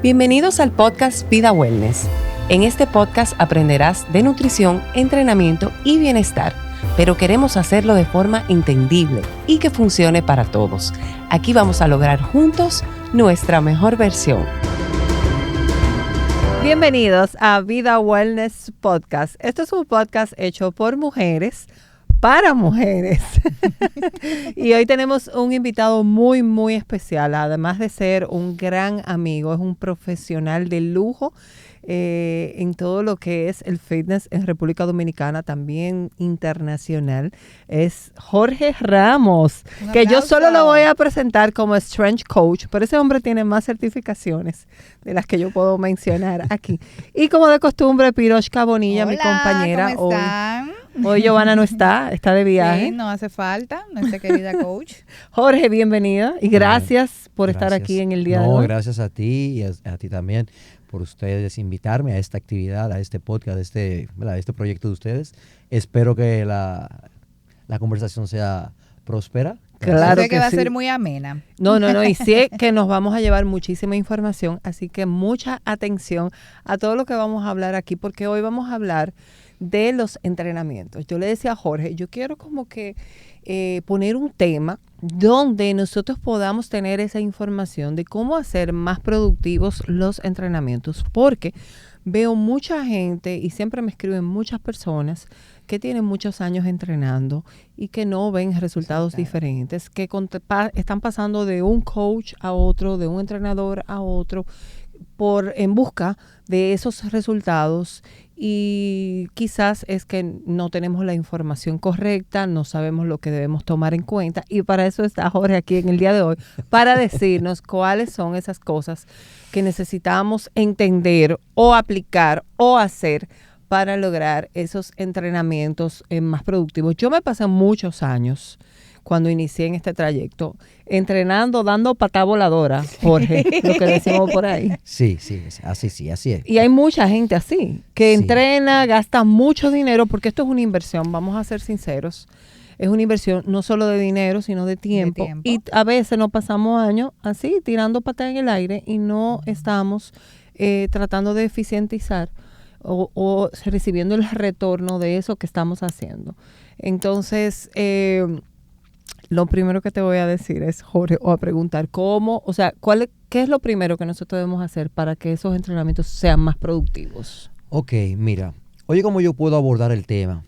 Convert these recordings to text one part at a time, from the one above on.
Bienvenidos al podcast Vida Wellness. En este podcast aprenderás de nutrición, entrenamiento y bienestar, pero queremos hacerlo de forma entendible y que funcione para todos. Aquí vamos a lograr juntos nuestra mejor versión. Bienvenidos a Vida Wellness Podcast. Esto es un podcast hecho por mujeres para mujeres. Y hoy tenemos un invitado muy especial. Además de ser un gran amigo, es un profesional de lujo en todo lo que es el fitness en República Dominicana, también internacional. Es Jorge Ramos, que yo solo lo voy a presentar como Strength Coach, pero ese hombre tiene más certificaciones de las que yo puedo mencionar aquí. Y como de costumbre, Piroshka Bonilla, mi compañera, ¿cómo están? Hoy Giovanna no está de viaje. Sí, no hace falta, nuestra querida coach. Jorge, bienvenida y gracias por estar aquí en el día de hoy. Gracias a ti y a ti también por ustedes invitarme a esta actividad, a este podcast, a este proyecto de ustedes. Espero que la conversación sea próspera. Claro que va a ser muy amena. No, y sé que nos vamos a llevar muchísima información, así que mucha atención a todo lo que vamos a hablar aquí, porque hoy vamos a hablar de los entrenamientos. Yo le decía a Jorge, yo quiero como que poner un tema donde nosotros podamos tener esa información de cómo hacer más productivos los entrenamientos, porque veo mucha gente y siempre me escriben muchas personas que tienen muchos años entrenando y que no ven resultados diferentes, que están pasando de un coach a otro, de un entrenador a otro, en busca de esos resultados, y quizás es que no tenemos la información correcta, no sabemos lo que debemos tomar en cuenta, y para eso está Jorge aquí en el día de hoy, para decirnos cuáles son esas cosas que necesitamos entender o aplicar o hacer para lograr esos entrenamientos más productivos. Yo me pasé muchos años cuando inicié en este trayecto, entrenando, dando patada voladora, Jorge, lo que decimos por ahí. Sí, así es. Y hay mucha gente así, que entrena, gasta mucho dinero, porque esto es una inversión, vamos a ser sinceros. Es una inversión no solo de dinero, sino de tiempo. Y a veces nos pasamos años así, tirando patada en el aire, y no estamos tratando de eficientizar o recibiendo el retorno de eso que estamos haciendo. Entonces, lo primero que te voy a decir es, Jorge, o a preguntar ¿qué es lo primero que nosotros debemos hacer para que esos entrenamientos sean más productivos? Ok, mira, oye, ¿cómo yo puedo abordar el tema?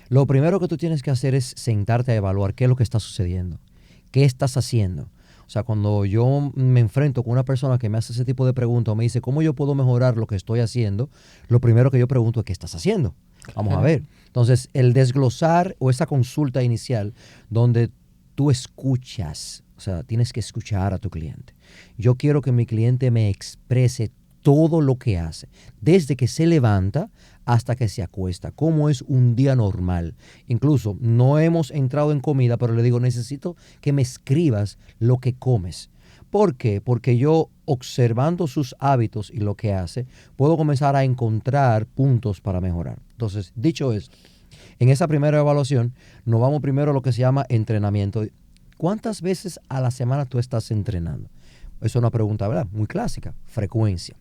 Lo primero que tú tienes que hacer es sentarte a evaluar qué es lo que está sucediendo, qué estás haciendo. O sea, cuando yo me enfrento con una persona que me hace ese tipo de preguntas o me dice, ¿cómo yo puedo mejorar lo que estoy haciendo? Lo primero que yo pregunto es, ¿qué estás haciendo? Vamos a ver. Entonces, el desglosar o esa consulta inicial donde tú escuchas, o sea, tienes que escuchar a tu cliente. Yo quiero que mi cliente me exprese todo lo que hace, desde que se levanta hasta que se acuesta, cómo es un día normal. Incluso no hemos entrado en comida, pero le digo, necesito que me escribas lo que comes. ¿Por qué? Porque yo, observando sus hábitos y lo que hace, puedo comenzar a encontrar puntos para mejorar. Entonces, dicho esto, en esa primera evaluación, nos vamos primero a lo que se llama entrenamiento. ¿Cuántas veces a la semana tú estás entrenando? Es una pregunta, ¿verdad? Muy clásica. Frecuencia.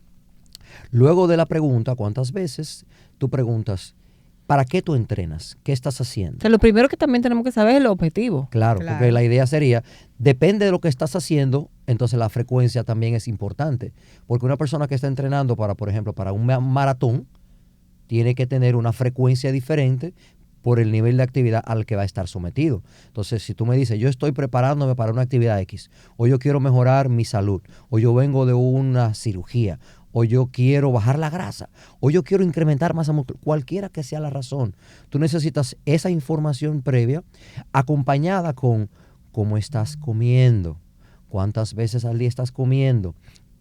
Luego de la pregunta, ¿cuántas veces? Tú preguntas, ¿para qué tú entrenas? ¿Qué estás haciendo? O sea, lo primero que también tenemos que saber es el objetivo. Claro, porque la idea sería, depende de lo que estás haciendo, entonces la frecuencia también es importante. Porque una persona que está entrenando para, por ejemplo, para un maratón, tiene que tener una frecuencia diferente por el nivel de actividad al que va a estar sometido. Entonces, si tú me dices, yo estoy preparándome para una actividad X, o yo quiero mejorar mi salud, o yo vengo de una cirugía, o yo quiero bajar la grasa, o yo quiero incrementar masa muscular, cualquiera que sea la razón, tú necesitas esa información previa acompañada con cómo estás comiendo, cuántas veces al día estás comiendo,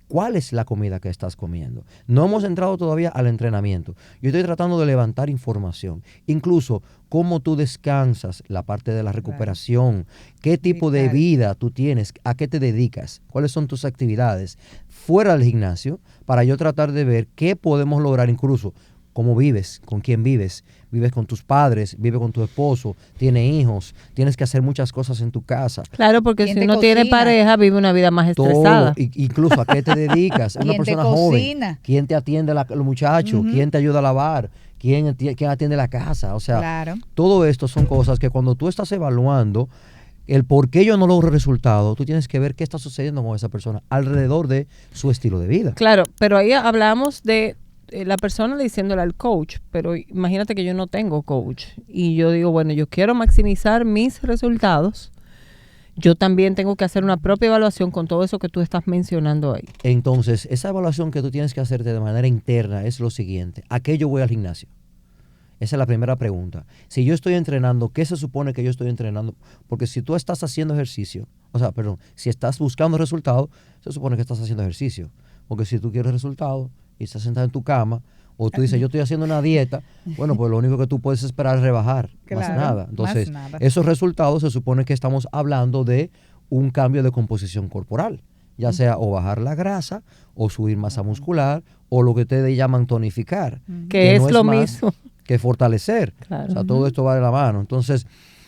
¿cuál es la comida que estás comiendo? No hemos entrado todavía al entrenamiento. Yo estoy tratando de levantar información. Incluso cómo tú descansas, la parte de la recuperación, qué tipo de vida tú tienes, a qué te dedicas, cuáles son tus actividades fuera del gimnasio, para yo tratar de ver qué podemos lograr incluso ¿Cómo vives? ¿Con quién vives? ¿Vives con tus padres? ¿Vives con tu esposo? ¿Tienes hijos? Tienes que hacer muchas cosas en tu casa. Claro, porque si uno tiene pareja, vive una vida más estresada. Incluso a qué te dedicas. Una persona joven. ¿Quién te atiende los muchachos? ¿Quién te ayuda a lavar? ¿Quién atiende la casa? O sea, todo esto son cosas que cuando tú estás evaluando el por qué yo no logro resultados, tú tienes que ver qué está sucediendo con esa persona alrededor de su estilo de vida. Claro, pero ahí hablamos de la persona diciéndole al coach, pero imagínate que yo no tengo coach y yo digo, bueno, yo quiero maximizar mis resultados, yo también tengo que hacer una propia evaluación con todo eso que tú estás mencionando ahí. Entonces, esa evaluación que tú tienes que hacerte de manera interna es lo siguiente: ¿a qué yo voy al gimnasio? Esa es la primera pregunta. Si yo estoy entrenando, ¿qué se supone que yo estoy entrenando? Porque si tú estás haciendo ejercicio, si estás buscando resultados, se supone que estás haciendo ejercicio. Porque si tú quieres resultados y estás sentado en tu cama, o tú dices, yo estoy haciendo una dieta, bueno, pues lo único que tú puedes esperar es rebajar, más nada. Entonces, esos resultados se supone que estamos hablando de un cambio de composición corporal, ya sea o bajar la grasa, o subir masa muscular, o lo que ustedes llaman tonificar. Que es lo mismo que fortalecer. Claro. O sea, todo esto va de la mano. Entonces,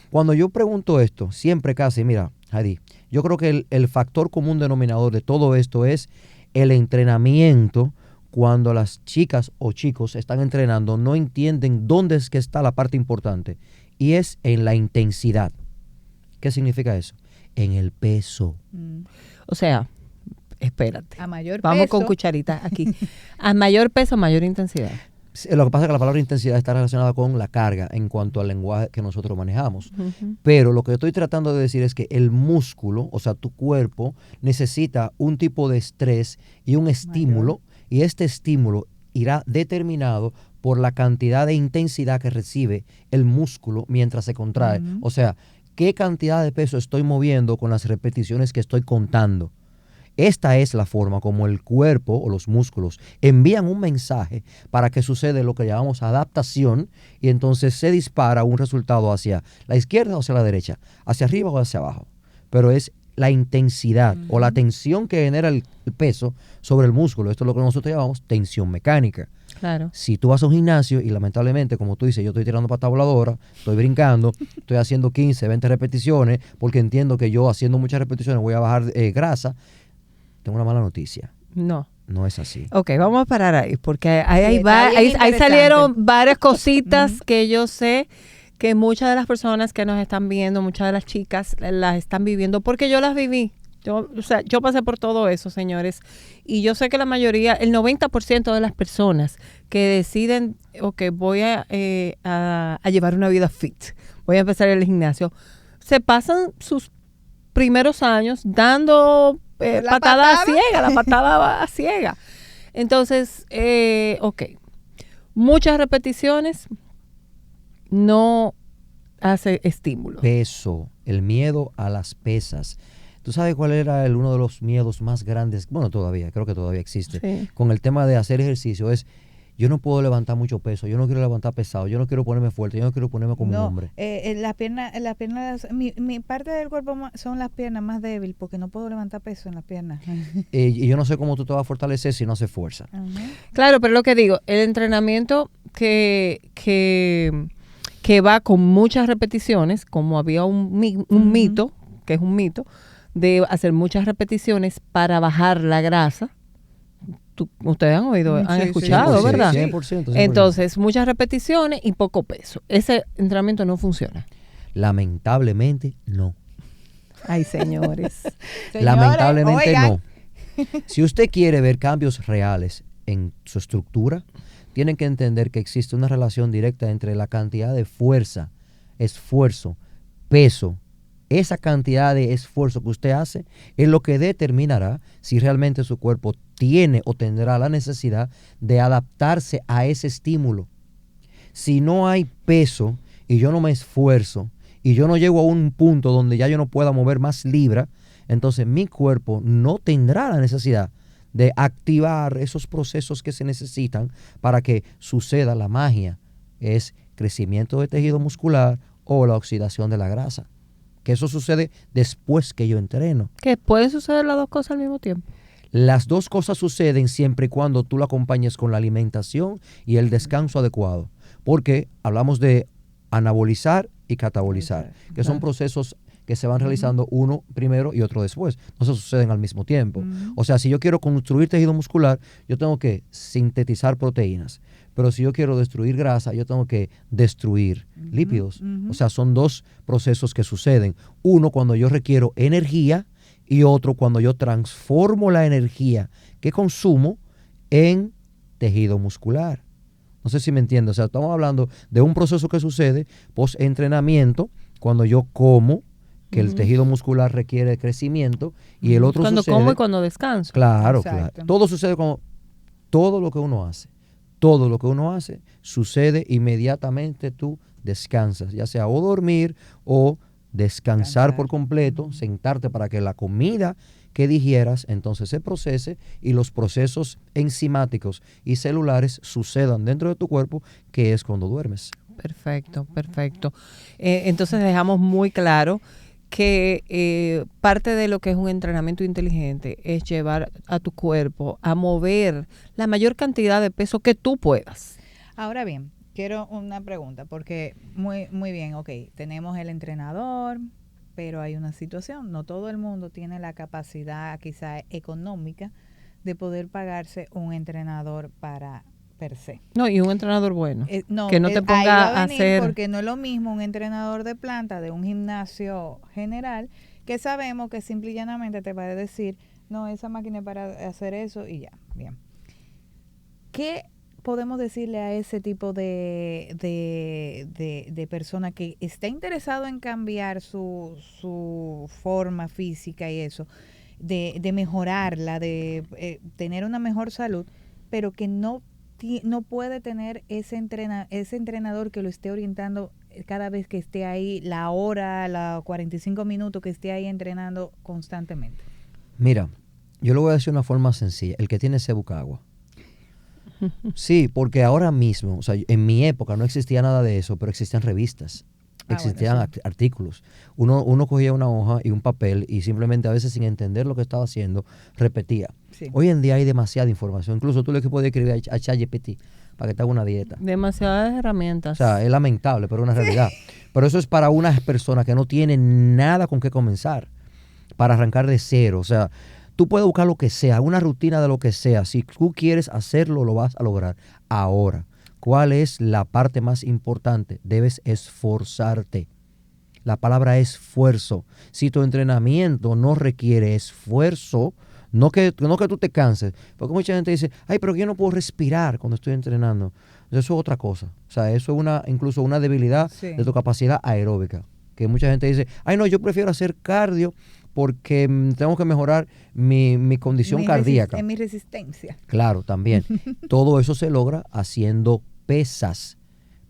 cuando yo pregunto esto, siempre casi, mira, Heidi, yo creo que el factor común denominador de todo esto es el entrenamiento. Cuando las chicas o chicos están entrenando, no entienden dónde es que está la parte importante, y es en la intensidad. ¿Qué significa eso? En el peso. O sea, espérate. A mayor Vamos peso. Con cucharita aquí. A mayor peso, mayor intensidad. Lo que pasa es que la palabra intensidad está relacionada con la carga en cuanto al lenguaje que nosotros manejamos. Pero lo que estoy tratando de decir es que el músculo, o sea, tu cuerpo, necesita un tipo de estrés y un estímulo, y este estímulo irá determinado por la cantidad de intensidad que recibe el músculo mientras se contrae. O sea, qué cantidad de peso estoy moviendo con las repeticiones que estoy contando. Esta es la forma como el cuerpo o los músculos envían un mensaje para que suceda lo que llamamos adaptación, y entonces se dispara un resultado hacia la izquierda o hacia la derecha, hacia arriba o hacia abajo. Pero es la intensidad o la tensión que genera el peso sobre el músculo. Esto es lo que nosotros llamamos tensión mecánica. Claro. Si tú vas a un gimnasio y lamentablemente, como tú dices, yo estoy tirando pata voladora, estoy brincando, estoy haciendo 15, 20 repeticiones porque entiendo que yo haciendo muchas repeticiones voy a bajar grasa, tengo una mala noticia. No es así. Ok, vamos a parar ahí, porque ahí salieron varias cositas que yo sé que muchas de las personas que nos están viendo, muchas de las chicas las están viviendo, porque yo las viví. Yo pasé por todo eso, señores, y yo sé que la mayoría, el 90% de las personas que deciden, voy a llevar una vida fit, voy a empezar el gimnasio, se pasan sus primeros años dando la patada ciega. Entonces, muchas repeticiones no hace estímulo. Peso, el miedo a las pesas. ¿Tú sabes cuál era uno de los miedos más grandes? Bueno, creo que todavía existe. Con el tema de hacer ejercicio es, yo no puedo levantar mucho peso, yo no quiero levantar pesado, yo no quiero ponerme fuerte, yo no quiero ponerme como un hombre. Las piernas, mi parte del cuerpo son las piernas más débiles, porque no puedo levantar peso en las piernas. Y yo no sé cómo tú te vas a fortalecer si no haces fuerza. Claro, pero lo que digo, el entrenamiento que va con muchas repeticiones, como había un mito, que es un mito, de hacer muchas repeticiones para bajar la grasa. Ustedes han oído, han escuchado, 100%, ¿verdad? 100%. Entonces, muchas repeticiones y poco peso. Ese entrenamiento no funciona. Lamentablemente, no. Ay, señores. Lamentablemente, no. Si usted quiere ver cambios reales en su estructura, tienen que entender que existe una relación directa entre la cantidad de fuerza, esfuerzo, peso. Esa cantidad de esfuerzo que usted hace es lo que determinará si realmente su cuerpo tiene o tendrá la necesidad de adaptarse a ese estímulo. Si no hay peso y yo no me esfuerzo y yo no llego a un punto donde ya yo no pueda mover más libra, entonces mi cuerpo no tendrá la necesidad de activar esos procesos que se necesitan para que suceda la magia. Es crecimiento de tejido muscular o la oxidación de la grasa. Que eso sucede después que yo entreno. ¿Que pueden suceder las dos cosas al mismo tiempo? Las dos cosas suceden siempre y cuando tú lo acompañes con la alimentación y el descanso adecuado. Porque hablamos de anabolizar y catabolizar, que son procesos que se van realizando uno primero y otro después. No se suceden al mismo tiempo. O sea, si yo quiero construir tejido muscular, yo tengo que sintetizar proteínas. Pero si yo quiero destruir grasa, yo tengo que destruir lípidos. O sea, son dos procesos que suceden. Uno cuando yo requiero energía y otro cuando yo transformo la energía que consumo en tejido muscular. No sé si me entiendes. O sea, estamos hablando de un proceso que sucede post-entrenamiento, cuando yo como, que el tejido muscular requiere crecimiento, y el otro cuando sucede... como y cuando descanso. Claro, Exacto. claro. Todo sucede como... Todo lo que uno hace. Todo lo que uno hace sucede inmediatamente tú descansas, ya sea o dormir o descansar por completo, sentarte para que la comida que digieras entonces se procese y los procesos enzimáticos y celulares sucedan dentro de tu cuerpo, que es cuando duermes. Perfecto, perfecto. Entonces dejamos muy claro que parte de lo que es un entrenamiento inteligente es llevar a tu cuerpo a mover la mayor cantidad de peso que tú puedas. Ahora bien, quiero una pregunta, porque muy bien, ok, tenemos el entrenador, pero hay una situación, no todo el mundo tiene la capacidad quizá económica de poder pagarse un entrenador para per se. No, y un entrenador bueno, No, que no te ahí ponga va a venir, hacer... porque no es lo mismo un entrenador de planta de un gimnasio general, que sabemos que simple y llanamente te va a decir, no, esa máquina es para hacer eso y ya, bien. ¿Qué podemos decirle a ese tipo de persona que está interesado en cambiar su forma física y eso, de mejorarla, de tener una mejor salud, pero que no puede tener ese entrenador que lo esté orientando cada vez que esté ahí, la hora, los 45 minutos que esté ahí entrenando constantemente? Mira, yo lo voy a decir de una forma sencilla. El que tiene se busca agua. Sí, porque ahora mismo, o sea, en mi época no existía nada de eso, pero existían revistas, existían bueno, sí. artículos. Uno cogía una hoja y un papel y simplemente a veces sin entender lo que estaba haciendo, repetía. Sí. Hoy en día hay demasiada información. Incluso tú le puedes escribir a ChatGPT para que te haga una dieta. Demasiadas O herramientas. sea, es lamentable, pero es una realidad. Pero eso es para unas personas que no tienen nada con qué comenzar, para arrancar de cero. O sea, tú puedes buscar lo que sea, una rutina de lo que sea. Si tú quieres hacerlo, lo vas a lograr. Ahora, ¿cuál es la parte más importante? Debes esforzarte. La palabra esfuerzo. Si tu entrenamiento no requiere esfuerzo, no que tú te canses. Porque mucha gente dice, ay, pero yo no puedo respirar cuando estoy entrenando. Eso es otra cosa. O sea, eso es incluso una debilidad de tu capacidad aeróbica. Que mucha gente dice, ay, no, yo prefiero hacer cardio porque tengo que mejorar mi condición cardíaca. En mi resistencia. Claro, también. Todo eso se logra haciendo pesas,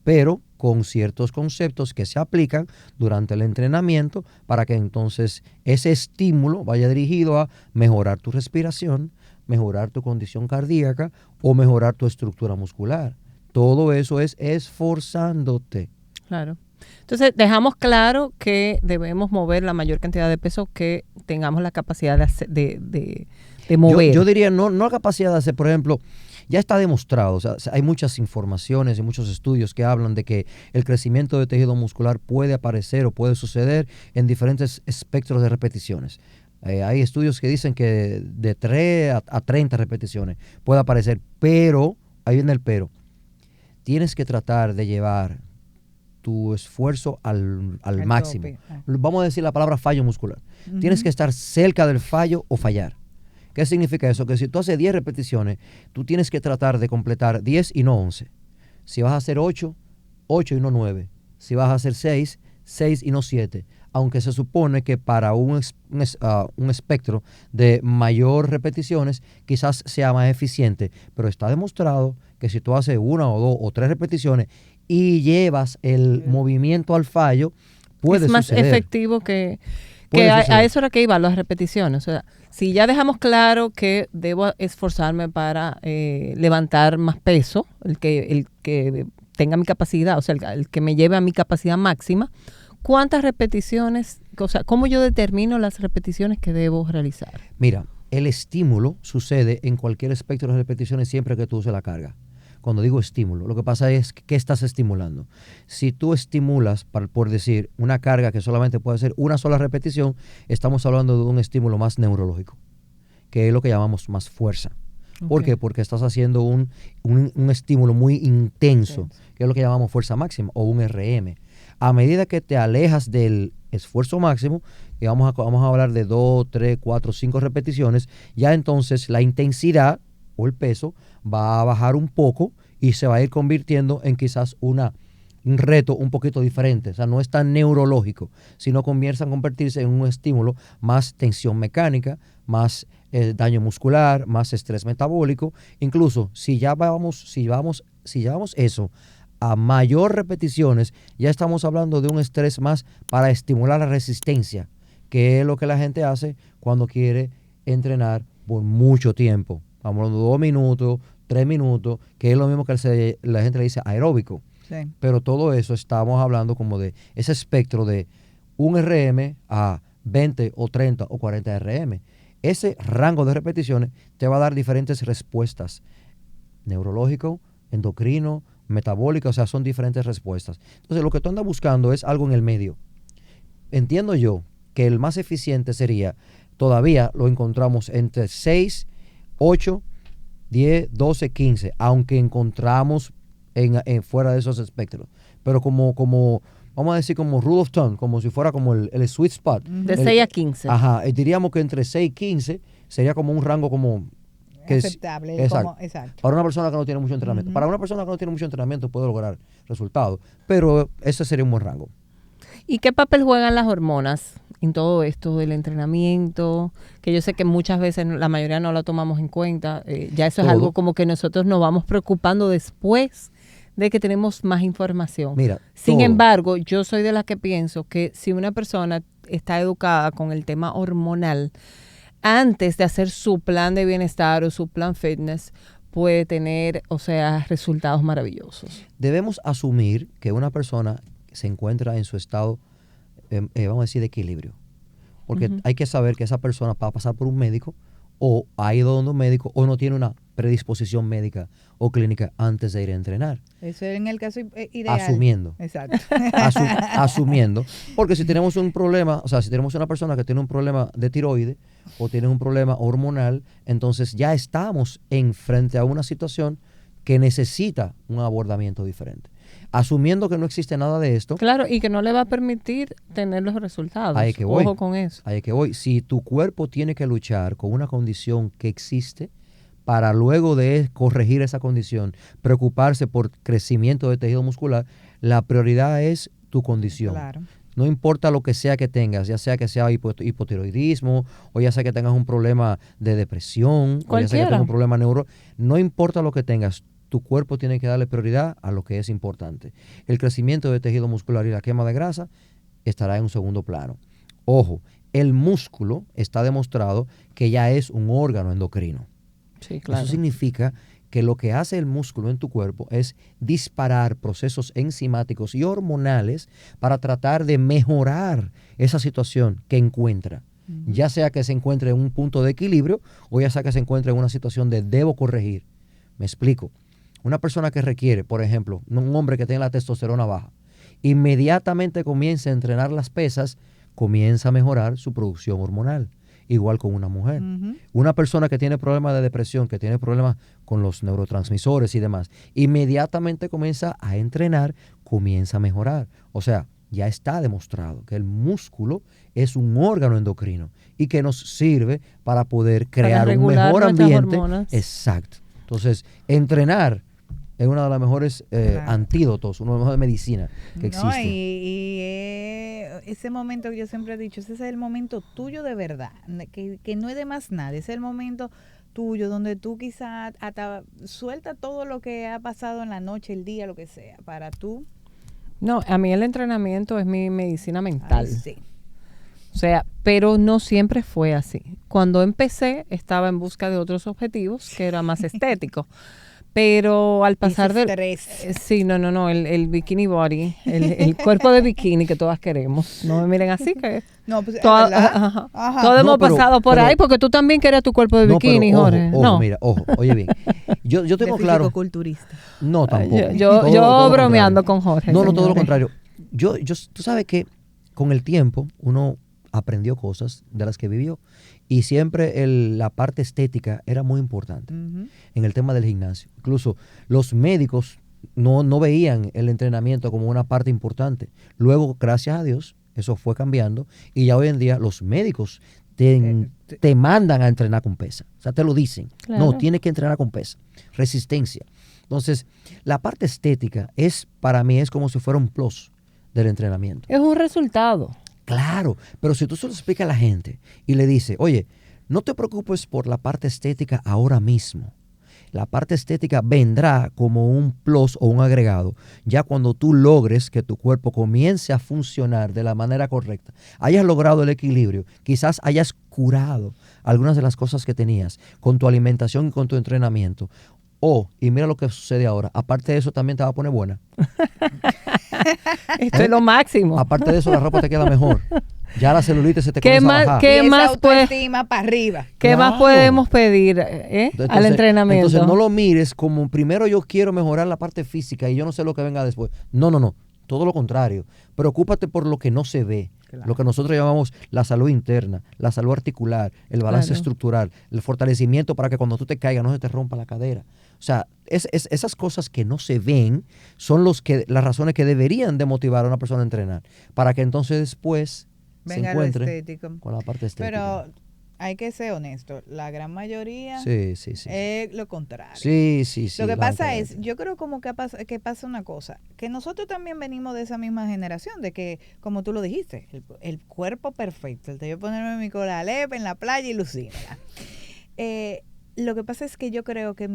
pero con ciertos conceptos que se aplican durante el entrenamiento para que entonces ese estímulo vaya dirigido a mejorar tu respiración, mejorar tu condición cardíaca o mejorar tu estructura muscular. Todo eso es esforzándote. Claro. Entonces, dejamos claro que debemos mover la mayor cantidad de peso que tengamos la capacidad de mover. Yo diría, no la capacidad de hacer, por ejemplo, ya está demostrado, o sea, hay muchas informaciones y muchos estudios que hablan de que el crecimiento de tejido muscular puede aparecer o puede suceder en diferentes espectros de repeticiones. Hay estudios que dicen que de 3 a 30 repeticiones puede aparecer, pero, ahí viene el pero, tienes que tratar de llevar tu esfuerzo al máximo. Vamos a decir la palabra fallo muscular. Tienes que estar cerca del fallo o fallar. ¿Qué significa eso? Que si tú haces 10 repeticiones, tú tienes que tratar de completar 10 y no 11. Si vas a hacer 8, 8 y no 9. Si vas a hacer 6, 6 y no 7. Aunque se supone que para un espectro de mayor repeticiones quizás sea más eficiente, pero está demostrado que si tú haces 1 o 2 o 3 repeticiones y llevas el movimiento al fallo, puede es más suceder. Efectivo que a eso era que iba, las repeticiones. O sea, si ya dejamos claro que debo esforzarme para levantar más peso, el que tenga mi capacidad, o sea, el que me lleve a mi capacidad máxima, ¿cuántas repeticiones, o sea, cómo yo determino las repeticiones que debo realizar? Mira, el estímulo sucede en cualquier espectro de repeticiones siempre que tú uses la carga. Cuando digo estímulo, lo que pasa es que ¿qué estás estimulando? Si tú estimulas, por decir, una carga que solamente puede ser una sola repetición, estamos hablando de un estímulo más neurológico, que es lo que llamamos más fuerza. ¿Por qué? Porque estás haciendo un estímulo muy intenso, que es lo que llamamos fuerza máxima o un RM. A medida que te alejas del esfuerzo máximo, y vamos a hablar de 2, 3, 4, 5 repeticiones, ya entonces la intensidad o el peso va a bajar un poco y se va a ir convirtiendo en quizás un reto un poquito diferente. O sea, no es tan neurológico, sino comienza a convertirse en un estímulo más tensión mecánica, más daño muscular, más estrés metabólico. Incluso si llevamos eso a mayor repeticiones, ya estamos hablando de un estrés más para estimular la resistencia, que es lo que la gente hace cuando quiere entrenar por mucho tiempo. Vamos hablando de 2 minutos, 3 minutos, que es lo mismo que la gente le dice aeróbico. Sí. Pero todo eso estamos hablando como de ese espectro de 1 RM a 20 o 30 o 40 RM. Ese rango de repeticiones te va a dar diferentes respuestas. Neurológico, endocrino, metabólica, o sea, son diferentes respuestas. Entonces, lo que tú andas buscando es algo en el medio. Entiendo yo que el más eficiente sería, todavía lo encontramos entre 6, 8, 10, 12, 15, aunque encontramos en fuera de esos espectros. Pero como vamos a decir como rule of thumb, como si fuera como el sweet spot. De 6 a 15. Ajá, diríamos que entre 6 y 15 sería como un rango como que aceptable. Exacto. Exacto. Para una persona que no tiene mucho entrenamiento. Uh-huh. Para una persona que no tiene mucho entrenamiento puede lograr resultados, pero ese sería un buen rango. ¿Y qué papel juegan las hormonas en todo esto del entrenamiento? Que yo sé que muchas veces la mayoría no lo tomamos en cuenta. Ya eso es algo como que nosotros nos vamos preocupando después de que tenemos más información. Mira, sin embargo, yo soy de las que pienso que si una persona está educada con el tema hormonal, antes de hacer su plan de bienestar o su plan fitness, puede tener, o sea, resultados maravillosos. Debemos asumir que una persona se encuentra en su estado, vamos a decir, de equilibrio. Porque hay que saber que esa persona va a pasar por un médico o ha ido donde un médico o no tiene una predisposición médica o clínica antes de ir a entrenar. Eso es en el caso ideal. Asumiendo. Exacto. Asumiendo. Porque si tenemos un problema, o sea, si tenemos una persona que tiene un problema de tiroides o tiene un problema hormonal, entonces ya estamos frente a una situación que necesita un abordamiento diferente. Asumiendo que no existe nada de esto. Claro, y que no le va a permitir tener los resultados. Ahí que voy. Ojo con eso. Ahí que voy. Si tu cuerpo tiene que luchar con una condición que existe, para luego de corregir esa condición, preocuparse por crecimiento de tejido muscular, la prioridad es tu condición. Claro. No importa lo que sea que tengas, ya sea que sea hipotiroidismo, o ya sea que tengas un problema de depresión, o ya sea que tengas un problema no importa lo que tengas, tu cuerpo tiene que darle prioridad a lo que es importante. El crecimiento de tejido muscular y la quema de grasa estará en un segundo plano. Ojo, el músculo está demostrado que ya es un órgano endocrino. Sí, claro. Eso significa que lo que hace el músculo en tu cuerpo es disparar procesos enzimáticos y hormonales para tratar de mejorar esa situación que encuentra. Ya sea que se encuentre en un punto de equilibrio o ya sea que se encuentre en una situación de debo corregir. Me explico. Una persona que requiere, por ejemplo, un hombre que tiene la testosterona baja, inmediatamente comienza a entrenar las pesas, comienza a mejorar su producción hormonal. Igual con una mujer. Una persona que tiene problemas de depresión, que tiene problemas con los neurotransmisores y demás, inmediatamente comienza a entrenar, comienza a mejorar. O sea, ya está demostrado que el músculo es un órgano endocrino y que nos sirve para poder crear un mejor ambiente. Exacto. Entonces, entrenar es uno de los mejores antídotos, uno de los mejores medicinas que existe. Y ese momento que yo siempre he dicho, ese es el momento tuyo de verdad, que no es de más nada, es el momento tuyo donde tú quizás hasta suelta todo lo que ha pasado en la noche, el día, lo que sea, para tú. No, a mí el entrenamiento es mi medicina mental. Ay, sí. O sea, pero no siempre fue así. Cuando empecé estaba en busca de otros objetivos que era más estético. Pero al pasar del... estrés. Sí, no, el bikini body, el cuerpo de bikini que todas queremos. No me miren así que... No, pues, Todas, ¿verdad? ajá. Ajá. Todos No, hemos pero- pasado por pero- ahí porque tú también querías tu cuerpo de No, bikini, pero Jorge. ojo, No, mira, ojo, oye bien. Yo tengo De claro. fisicoculturista. No, tampoco. yo Todo lo bromeando contrario. con Jorge. No, todo lo señores. contrario. Tú sabes que con el tiempo uno aprendió cosas de las que vivió y siempre la parte estética era muy importante Ujú. en el tema del gimnasio. Incluso los médicos no veían el entrenamiento como una parte importante. Luego, gracias a Dios, eso fue cambiando y ya hoy en día los médicos te mandan a entrenar con pesa. O sea, te lo dicen. Claro. No, tienes que entrenar con pesa. Resistencia. Entonces, la parte estética para mí es como si fuera un plus del entrenamiento. Es un resultado. Claro, pero si tú se lo explicas a la gente y le dices, oye, no te preocupes por la parte estética ahora mismo. La parte estética vendrá como un plus o un agregado ya cuando tú logres que tu cuerpo comience a funcionar de la manera correcta. Hayas logrado el equilibrio, quizás hayas curado algunas de las cosas que tenías con tu alimentación y con tu entrenamiento. Y mira lo que sucede ahora, aparte de eso también te va a poner buena. Esto es lo máximo. Aparte de eso la ropa te queda mejor. Ya la celulitis se te ¿Qué comienza más- a bajar. qué Y esa más puede- autoestima para arriba. ¿Qué más Claro. podemos pedir al Entonces- entrenamiento? Entonces no lo mires como primero yo quiero mejorar la parte física y yo no sé lo que venga después. No. Todo lo contrario. Preocúpate por lo que no se ve. Claro. Lo que nosotros llamamos la salud interna, la salud articular, el balance Claro. estructural, el fortalecimiento para que cuando tú te caigas no se te rompa la cadera. O sea, esas cosas que no se ven son las razones que deberían de motivar a una persona a entrenar. Para que entonces después se Venga lo encuentre estético. con la parte estética. Pero hay que ser honesto, la gran mayoría sí. es lo contrario. Sí. Lo que pasa es, lamentablemente. yo creo como que pasa una cosa, que nosotros también venimos de esa misma generación, de que, como tú lo dijiste, el cuerpo perfecto, el de yo ponerme mi cola lepe en la playa y lucirla. Lo que pasa es que yo creo que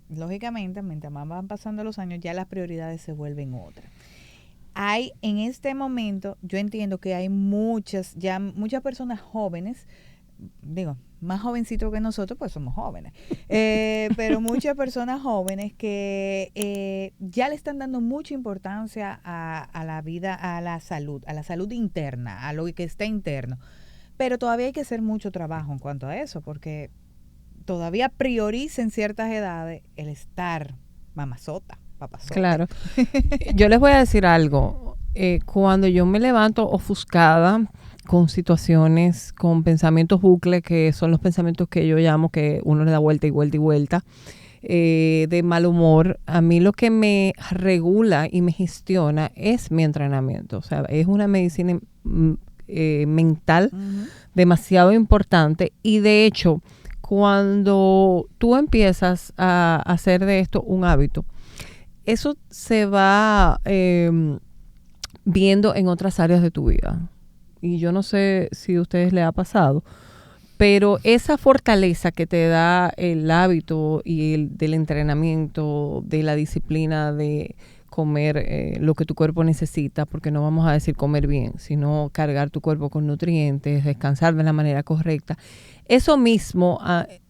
lógicamente, mientras más van pasando los años, ya las prioridades se vuelven otras. En este momento, yo entiendo que hay muchas personas jóvenes, digo, más jovencitos que nosotros, pues somos jóvenes, pero muchas personas jóvenes que ya le están dando mucha importancia a la vida, a la salud interna, a lo que está interno. Pero todavía hay que hacer mucho trabajo en cuanto a eso, porque todavía prioriza en ciertas edades el estar mamazota, papazota. Claro. Yo les voy a decir algo. Cuando yo me levanto ofuscada con situaciones, con pensamientos bucles, que son los pensamientos que yo llamo que uno le da vuelta y vuelta y vuelta, de mal humor, a mí lo que me regula y me gestiona es mi entrenamiento. O sea, es una medicina mental Ujú. demasiado importante y de hecho, cuando tú empiezas a hacer de esto un hábito, eso se va viendo en otras áreas de tu vida. Y yo no sé si a ustedes les ha pasado, pero esa fortaleza que te da el hábito y del entrenamiento, de la disciplina de comer lo que tu cuerpo necesita, porque no vamos a decir comer bien, sino cargar tu cuerpo con nutrientes, descansar de la manera correcta. Eso mismo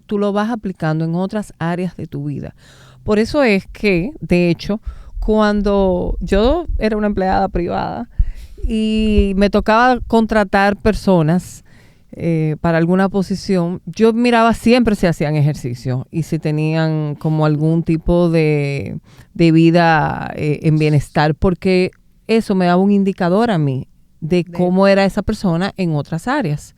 tú lo vas aplicando en otras áreas de tu vida. Por eso es que, de hecho, cuando yo era una empleada privada y me tocaba contratar personas para alguna posición, yo miraba siempre si hacían ejercicio y si tenían como algún tipo de vida en bienestar, porque eso me daba un indicador a mí de cómo era esa persona en otras áreas.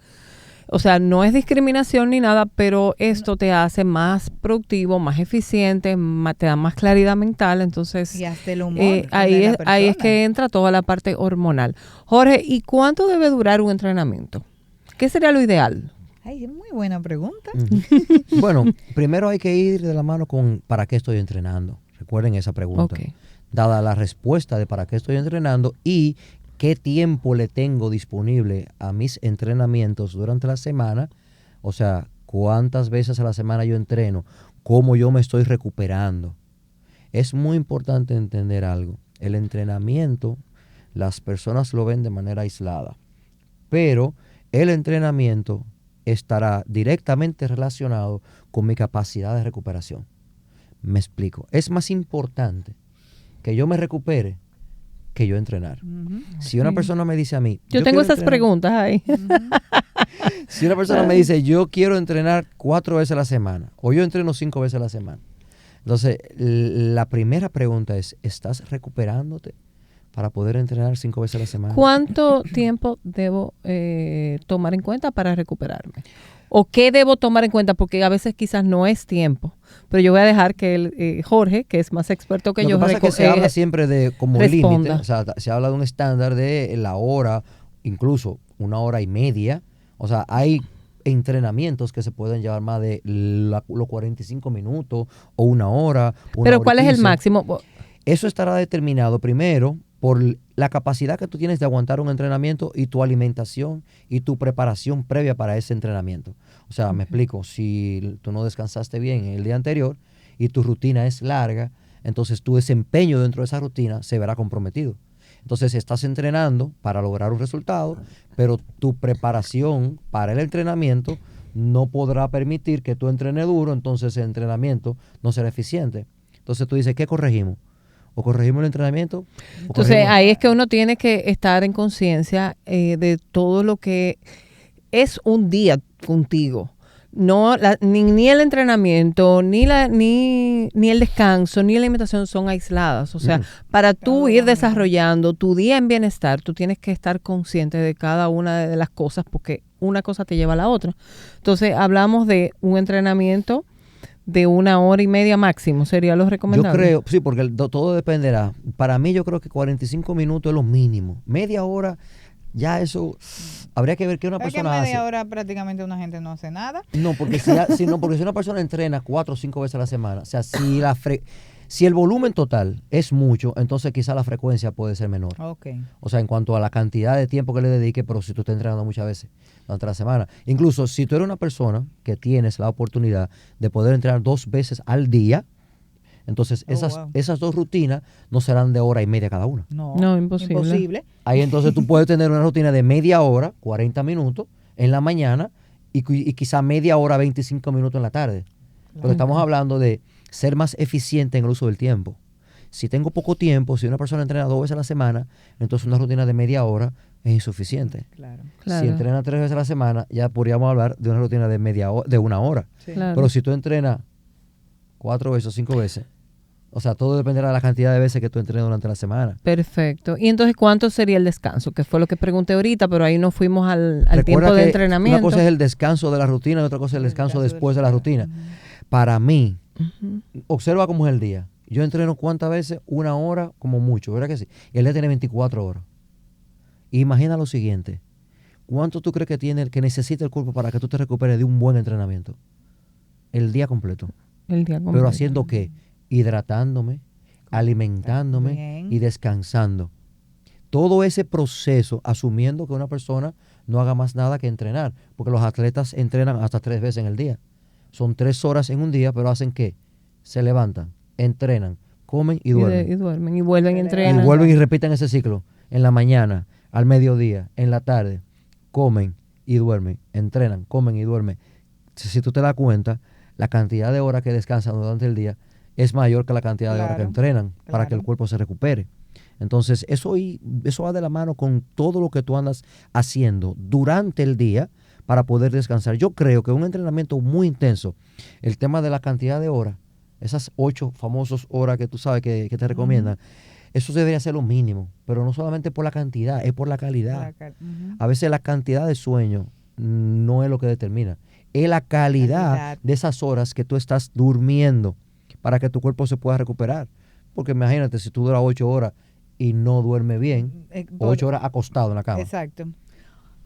O sea, no es discriminación ni nada, pero esto te hace más productivo, más eficiente, te da más claridad mental. Entonces, Y hasta el humor. ahí de la es persona. que entra toda la parte hormonal. Jorge, ¿y cuánto debe durar un entrenamiento? ¿Qué sería lo ideal? Ay, es muy buena pregunta. Ujú. Bueno, primero hay que ir de la mano con ¿para qué estoy entrenando? Recuerden esa pregunta. Ok. Dada la respuesta de ¿para qué estoy entrenando? Y qué tiempo le tengo disponible a mis entrenamientos durante la semana. O sea, cuántas veces a la semana yo entreno, cómo yo me estoy recuperando. Es muy importante entender algo. El entrenamiento, las personas lo ven de manera aislada, pero el entrenamiento estará directamente relacionado con mi capacidad de recuperación. Me explico. Es más importante que yo me recupere que yo entrenar. Si una persona me dice a mí... Yo tengo esas preguntas ahí. Si una persona me dice, yo quiero entrenar 4 veces a la semana, o yo entreno 5 veces a la semana. Entonces, la primera pregunta es, ¿estás recuperándote para poder entrenar 5 veces a la semana? ¿Cuánto tiempo debo tomar en cuenta para recuperarme? ¿O qué debo tomar en cuenta? Porque a veces quizás no es tiempo. Pero yo voy a dejar que Jorge, que es más experto que yo, Lo que pasa es que se habla siempre de como límite. O sea, se habla de un estándar de la hora, incluso 1 hora y media. O sea, hay entrenamientos que se pueden llevar más de los 45 minutos o 1 hora. Pero ¿cuál es el máximo? Eso estará determinado primero por la capacidad que tú tienes de aguantar un entrenamiento y tu alimentación y tu preparación previa para ese entrenamiento. O sea, me explico, si tú no descansaste bien el día anterior y tu rutina es larga, entonces tu desempeño dentro de esa rutina se verá comprometido. Entonces estás entrenando para lograr un resultado, pero tu preparación para el entrenamiento no podrá permitir que tú entrenes duro, entonces el entrenamiento no será eficiente. Entonces tú dices, ¿qué corregimos? O corregimos el entrenamiento. Entonces ahí es que uno tiene que estar en conciencia de todo lo que es un día contigo. No, ni el entrenamiento, ni el descanso, ni la alimentación son aisladas. O sea, para tú ir desarrollando tu día en bienestar, tú tienes que estar consciente de cada una de las cosas porque una cosa te lleva a la otra. Entonces hablamos de un entrenamiento de 1 hora y media máximo, sería lo recomendable. Yo creo, sí, porque todo dependerá. Para mí yo creo que 45 minutos es lo mínimo. Media hora, ya eso, habría que ver qué una persona hace. Media hora prácticamente una gente no hace nada. No, porque si una persona entrena 4 o 5 veces a la semana, o sea, si el volumen total es mucho, entonces quizá la frecuencia puede ser menor. Okay. O sea, en cuanto a la cantidad de tiempo que le dedique, pero si tú estás entrenando muchas veces durante la semana. Incluso si tú eres una persona que tienes la oportunidad de poder entrenar 2 veces al día, entonces esas 2 rutinas no serán de 1 hora y media cada una. No, imposible. Ahí entonces tú puedes tener una rutina de media hora, 40 minutos en la mañana y quizá media hora, 25 minutos en la tarde. Pero estamos hablando de ser más eficiente en el uso del tiempo. Si tengo poco tiempo, si una persona entrena 2 veces a la semana, entonces una rutina de media hora es insuficiente. Claro. Si entrena 3 veces a la semana, ya podríamos hablar de una rutina de de 1 hora. Sí. Claro. Pero si tú entrenas 4 veces o 5 veces, o sea, todo dependerá de la cantidad de veces que tú entrenes durante la semana. Perfecto. Y entonces, ¿cuánto sería el descanso? Que fue lo que pregunté ahorita, pero ahí nos fuimos al tiempo de entrenamiento. Una cosa es el descanso de la rutina y otra cosa es el descanso después de la rutina. Para mí, observa cómo es el día. Yo entreno ¿cuántas veces? 1 hora como mucho, ¿verdad que sí? Y el día tiene 24 horas. Imagina lo siguiente. ¿Cuánto tú crees que necesita el cuerpo para que tú te recuperes de un buen entrenamiento? El día completo. El día completo. ¿Pero haciendo qué? Hidratándome, alimentándome Bien. y descansando. Todo ese proceso, asumiendo que una persona no haga más nada que entrenar, porque los atletas entrenan hasta 3 veces en el día. Son 3 horas en un día, pero ¿hacen qué? Se levantan, entrenan, comen y duermen. Y duermen y vuelven y entrenan. Y vuelven y repiten ese ciclo. En la mañana, al mediodía, en la tarde, comen y duermen, entrenan, comen y duermen. Si tú te das cuenta, la cantidad de horas que descansan durante el día es mayor que la cantidad de horas que entrenan para que el cuerpo se recupere. Entonces, eso va de la mano con todo lo que tú andas haciendo durante el día para poder descansar. Yo creo que un entrenamiento muy intenso, el tema de la cantidad de horas, esas 8 famosas horas que tú sabes que te recomiendan, eso debería ser lo mínimo, pero no solamente por la cantidad, es por la calidad. A veces la cantidad de sueño no es lo que determina, es la calidad de esas horas que tú estás durmiendo para que tu cuerpo se pueda recuperar. Porque imagínate, si tú duras 8 horas y no duermes bien, 8 horas acostado en la cama. Exacto.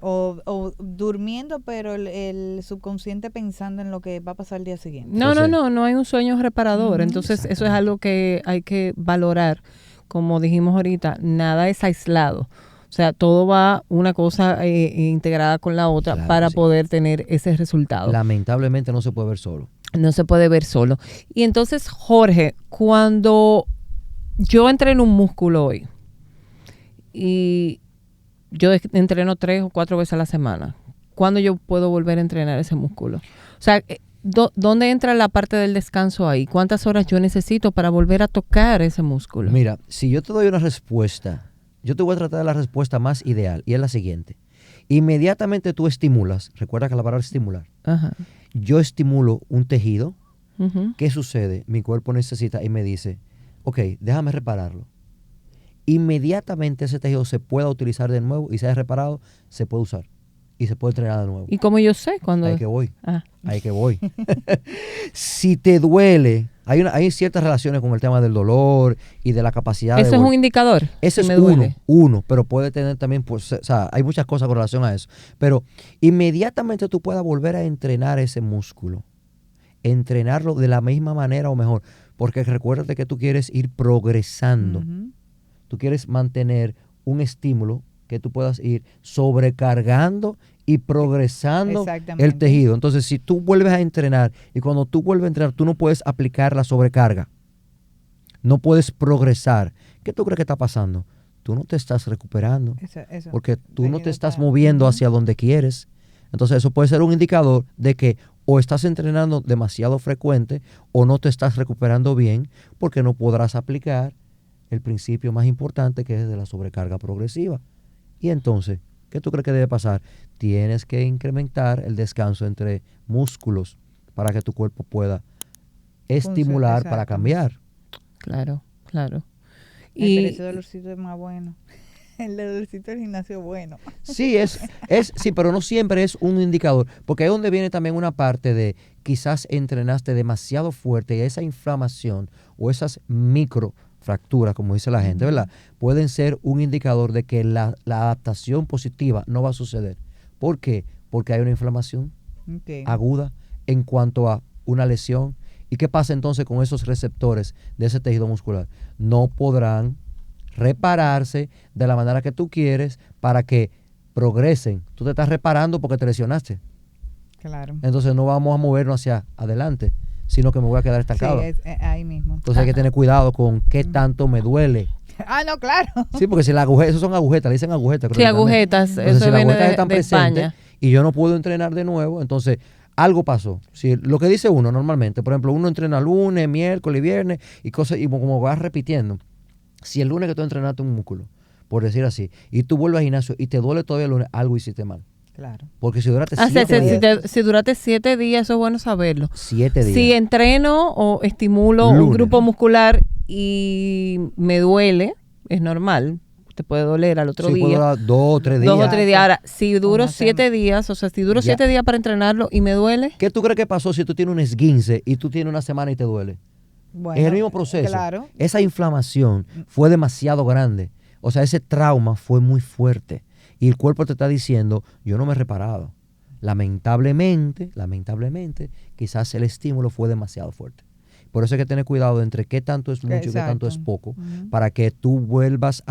O durmiendo, pero el subconsciente pensando en lo que va a pasar el día siguiente. No hay un sueño reparador. Entonces, eso es algo que hay que valorar. Como dijimos ahorita, nada es aislado. O sea, todo va una cosa integrada con la otra para poder tener ese resultado. Lamentablemente no se puede ver solo. No se puede ver solo. Y entonces, Jorge, cuando yo entreno un músculo hoy y yo entreno 3 o 4 veces a la semana, ¿cuándo yo puedo volver a entrenar ese músculo? O sea, ¿Dónde entra la parte del descanso ahí? ¿Cuántas horas yo necesito para volver a tocar ese músculo? Mira, si yo te doy una respuesta, yo te voy a tratar de la respuesta más ideal y es la siguiente. Inmediatamente tú estimulas, recuerda que la palabra es estimular. Ajá. Yo estimulo un tejido. Ujú. ¿Qué sucede? Mi cuerpo necesita y me dice, ok, déjame repararlo. Inmediatamente ese tejido se pueda utilizar de nuevo y se haya reparado, se puede usar y se puede entrenar de nuevo. ¿Y cómo yo sé cuando? Ahí que voy. Ah. Ahí que voy. Si te duele, hay ciertas relaciones con el tema del dolor y de la capacidad ¿Eso de es un indicador? Ese si es me duele. uno, pero puede tener también, pues, o sea, hay muchas cosas con relación a eso. Pero inmediatamente tú puedas volver a entrenar ese músculo, entrenarlo de la misma manera o mejor, porque recuérdate que tú quieres ir progresando. Ujú. Tú quieres mantener un estímulo que tú puedas ir sobrecargando y progresando el Exactamente. tejido. Entonces, si tú vuelves a entrenar y cuando tú vuelves a entrenar, tú no puedes aplicar la sobrecarga. No puedes progresar. ¿Qué tú crees que está pasando? Tú no te estás recuperando Eso. porque tú no te Tejido estás está- moviendo Ujú. hacia donde quieres. Entonces, eso puede ser un indicador de que o estás entrenando demasiado frecuente o no te estás recuperando bien porque no podrás aplicar el principio más importante que es de la sobrecarga progresiva. Y entonces, ¿qué tú crees que debe pasar? Tienes que incrementar el descanso entre músculos para que tu cuerpo pueda estimular para Exacto. cambiar. Claro, claro. Ay, pero ese Y dolorcito es más bueno. El dolorcito del gimnasio es bueno. Sí, sí, pero no siempre es un indicador, porque ahí es donde viene también una parte de quizás entrenaste demasiado fuerte y esa inflamación o esas microfracturas, como dice la gente, ¿verdad? Pueden ser un indicador de que la adaptación positiva no va a suceder. ¿Por qué? Porque hay una inflamación Okay. aguda en cuanto a una lesión. ¿Y qué pasa entonces con esos receptores de ese tejido muscular? No podrán repararse de la manera que tú quieres para que progresen. Tú te estás reparando porque te lesionaste. Claro. Entonces no vamos a movernos hacia adelante, sino que me voy a quedar Sí, estancado. ahí mismo. Entonces hay que tener cuidado con qué tanto me duele. Ah, no, claro. Sí, porque si la agujeta, esos son agujetas, le dicen agujetas. sí, creo que también. agujetas, Entonces, eso si las viene agujetas están de presentes España. y yo no puedo entrenar de nuevo, entonces algo pasó. Si lo que dice uno normalmente, por ejemplo, uno entrena lunes, miércoles, viernes y cosas, y como vas repitiendo. Si el lunes que tú entrenaste un músculo, por decir así, y tú vuelves al gimnasio y te duele todavía el lunes, algo hiciste mal. Claro. Porque si duraste Ah, 7 días, si duraste 7 días, eso es bueno saberlo. 7 días. Si entreno o estimulo un Lunes. grupo muscular y me duele, es normal. Te puede doler al otro Sí, puede día. durar 2 o 3 días. 2 o 3 días. Ahora, si duro Una 7 días, o sea, si duro Ya. 7 días para entrenarlo y me duele, ¿Qué tú crees que pasó si tú tienes un esguince y tú tienes una semana y te duele? Bueno, Es el mismo proceso. Claro. Esa inflamación fue demasiado grande. O sea, ese trauma fue muy fuerte. Y el cuerpo te está diciendo, yo no me he reparado. Lamentablemente, quizás el estímulo fue demasiado fuerte. Por eso hay que tener cuidado entre qué tanto es mucho y qué tanto es Exacto. poco, Ujú. para que tú vuelvas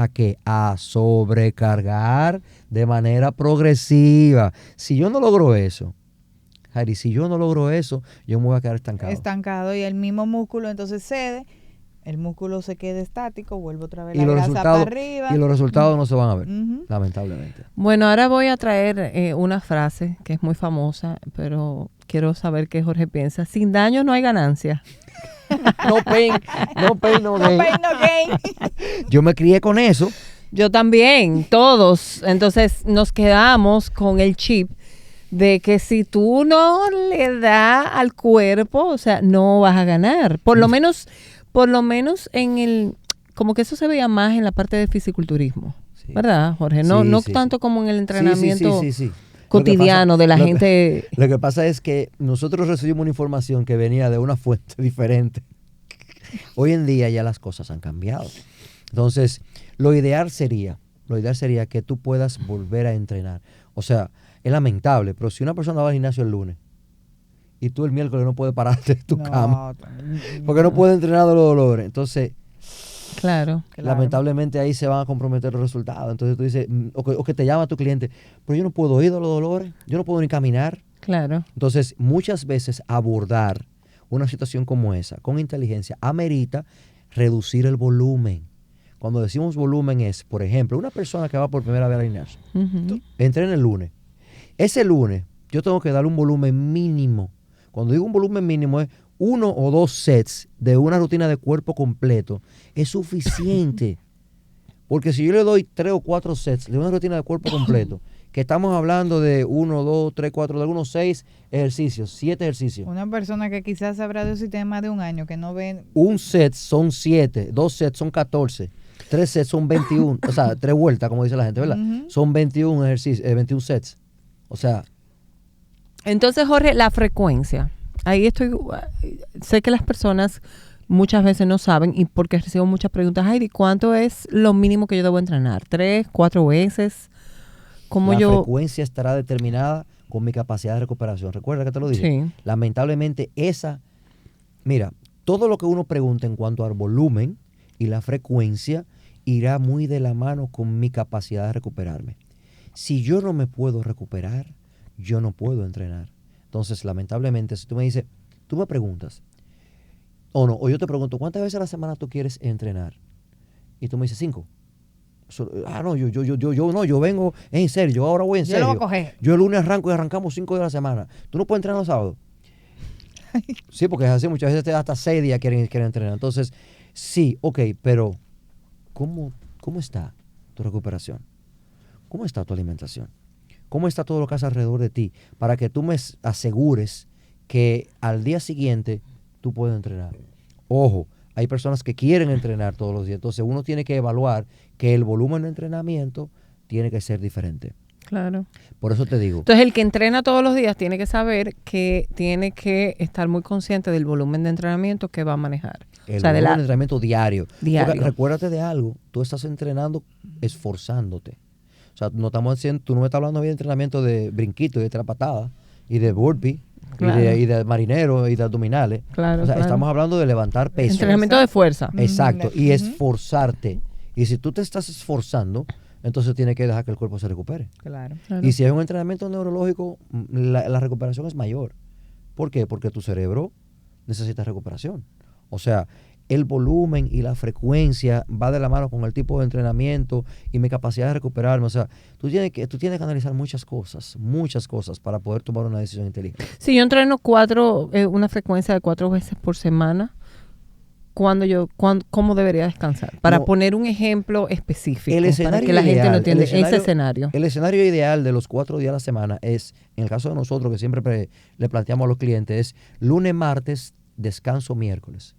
a sobrecargar de manera progresiva. Si yo no logro eso, Jairi, yo me voy a quedar estancado. Estancado y el mismo músculo entonces cede, el músculo se queda estático, vuelve otra vez Y la los grasa para resultados, arriba. y los resultados no se van a ver, Ujú. lamentablemente. bueno, ahora voy a traer una frase que es muy famosa, pero quiero saber qué Jorge piensa. Sin daño no hay ganancia. No pain, no gain. No pain, no gain. Yo me crié con eso. Yo también, todos. Entonces nos quedamos con el chip de que si tú no le das al cuerpo, o sea, no vas a ganar. Por lo menos en el, como que eso se veía más en la parte de fisiculturismo, Sí. ¿verdad, Jorge? No, Sí, no sí, tanto sí. como en el entrenamiento Sí. cotidiano de la gente. Lo que pasa es que nosotros recibimos una información que venía de una fuente diferente. Hoy en día ya las cosas han cambiado. Entonces, lo ideal sería que tú puedas volver a entrenar. O sea, es lamentable, pero si una persona va al gimnasio el lunes y tú el miércoles no puedes pararte de tu cama porque no puedes entrenar de los dolores, entonces Claro. Claro. lamentablemente ahí se van a comprometer los resultados. Entonces tú dices, o que te llama tu cliente, pero yo no puedo ir de los dolores, yo no puedo ni caminar. Claro. Entonces, muchas veces abordar una situación como esa con inteligencia amerita reducir el volumen. Cuando decimos volumen es, por ejemplo, una persona que va por primera vez al gimnasio, Ujú. entrena el lunes. Ese lunes yo tengo que darle un volumen mínimo. Cuando digo un volumen mínimo es 1 o 2 sets de una rutina de cuerpo completo. Es suficiente. Porque si yo le doy 3 o 4 sets de una rutina de cuerpo completo, que estamos hablando de 1, 2, 3, 4, de algunos 6 ejercicios, 7 ejercicios. Una persona que quizás habrá de un sistema de un año, que no ven... Un set son 7, 2 sets son 14, 3 sets son 21, o sea, 3 vueltas, como dice la gente, ¿verdad? Son 21 ejercicios, 21 sets. O sea... Entonces, Jorge, la frecuencia. Ahí estoy... Sé que las personas muchas veces no saben, y porque recibo muchas preguntas, Heidi, ¿cuánto es lo mínimo que yo debo entrenar? ¿3, 4 veces? La frecuencia estará determinada con mi capacidad de recuperación. ¿Recuerda que te lo dije? Sí. Lamentablemente mira, todo lo que uno pregunta en cuanto al volumen y la frecuencia irá muy de la mano con mi capacidad de recuperarme. Si yo no me puedo recuperar, yo no puedo entrenar. Entonces, lamentablemente, si tú me preguntas, o yo te pregunto, ¿cuántas veces a la semana tú quieres entrenar? Y tú me dices 5. No, yo vengo en serio, yo ahora voy en serio. Yo lo voy a coger. Yo el lunes arranco y arrancamos 5 días a la semana. ¿Tú no puedes entrenar los sábados? Sí, porque es así, muchas veces hasta 6 días quieren entrenar. Entonces, sí, ok, pero ¿cómo está tu recuperación? ¿Cómo está tu alimentación? ¿Cómo está todo lo que hace alrededor de ti? Para que tú me asegures que al día siguiente tú puedes entrenar. Ojo, hay personas que quieren entrenar todos los días. Entonces uno tiene que evaluar que el volumen de entrenamiento tiene que ser diferente. Claro. Por eso te digo. Entonces, el que entrena todos los días tiene que saber que tiene que estar muy consciente del volumen de entrenamiento que va a manejar. El volumen de entrenamiento diario. Diario. Porque recuérdate de algo. Tú estás entrenando esforzándote. O sea, no estamos haciendo, tú no me estás hablando de entrenamiento de brinquito y de trapatada y de burpee. Claro. Y de marinero y de abdominales. Claro, o sea, claro. Estamos hablando de levantar peso. Entrenamiento de fuerza. Exacto. Y esforzarte. Y si tú te estás esforzando, entonces tienes que dejar que el cuerpo se recupere. Claro. Y si hay un entrenamiento neurológico, la recuperación es mayor. ¿Por qué? Porque tu cerebro necesita recuperación. O sea, el volumen y la frecuencia va de la mano con el tipo de entrenamiento y mi capacidad de recuperarme. O sea, tú tienes que analizar muchas cosas para poder tomar una decisión inteligente. Si yo entreno una frecuencia de 4 veces por semana, ¿cómo debería descansar? Para poner un ejemplo específico, para que la gente lo entienda. Ese escenario. El escenario ideal de los 4 días a la semana es, en el caso de nosotros, que siempre le planteamos a los clientes, es lunes, martes, descanso miércoles.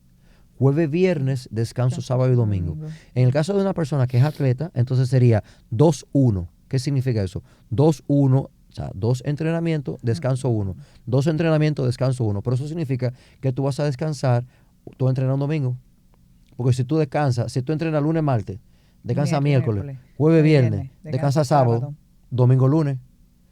Jueves, viernes, descanso sábado y domingo. En el caso de una persona que es atleta, entonces sería 2-1. ¿Qué significa eso? 2-1, o sea, 2 entrenamientos, descanso 1. 2 entrenamientos, descanso 1. Pero eso significa que tú vas a descansar, tú vas a entrenar un domingo. Porque si tú descansas, si tú entrenas lunes, martes, descansa miércoles, jueves, viernes, descansa sábado, domingo, lunes.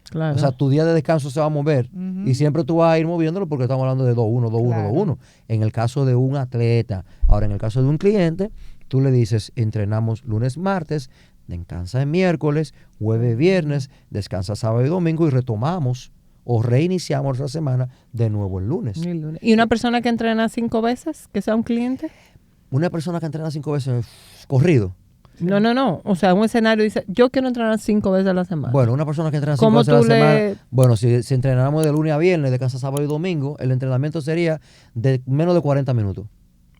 Claro. O sea, tu día de descanso se va a mover y siempre tú vas a ir moviéndolo porque estamos hablando de 2-1, 2-1, Claro. 2-1. En el caso de un atleta. Ahora, en el caso de un cliente, tú le dices, entrenamos lunes, martes, descansa el miércoles, jueves, viernes, descansa sábado y domingo y retomamos o reiniciamos la semana de nuevo el lunes. ¿Y una persona que entrena 5 veces, que sea un cliente? Una persona que entrena 5 veces corrido. No. O sea, un escenario dice, yo quiero entrenar 5 veces a la semana. Bueno, una persona que entrena 5 veces a la semana. Bueno, si entrenamos de lunes a viernes, descansa sábado y domingo, el entrenamiento sería de menos de 40 minutos.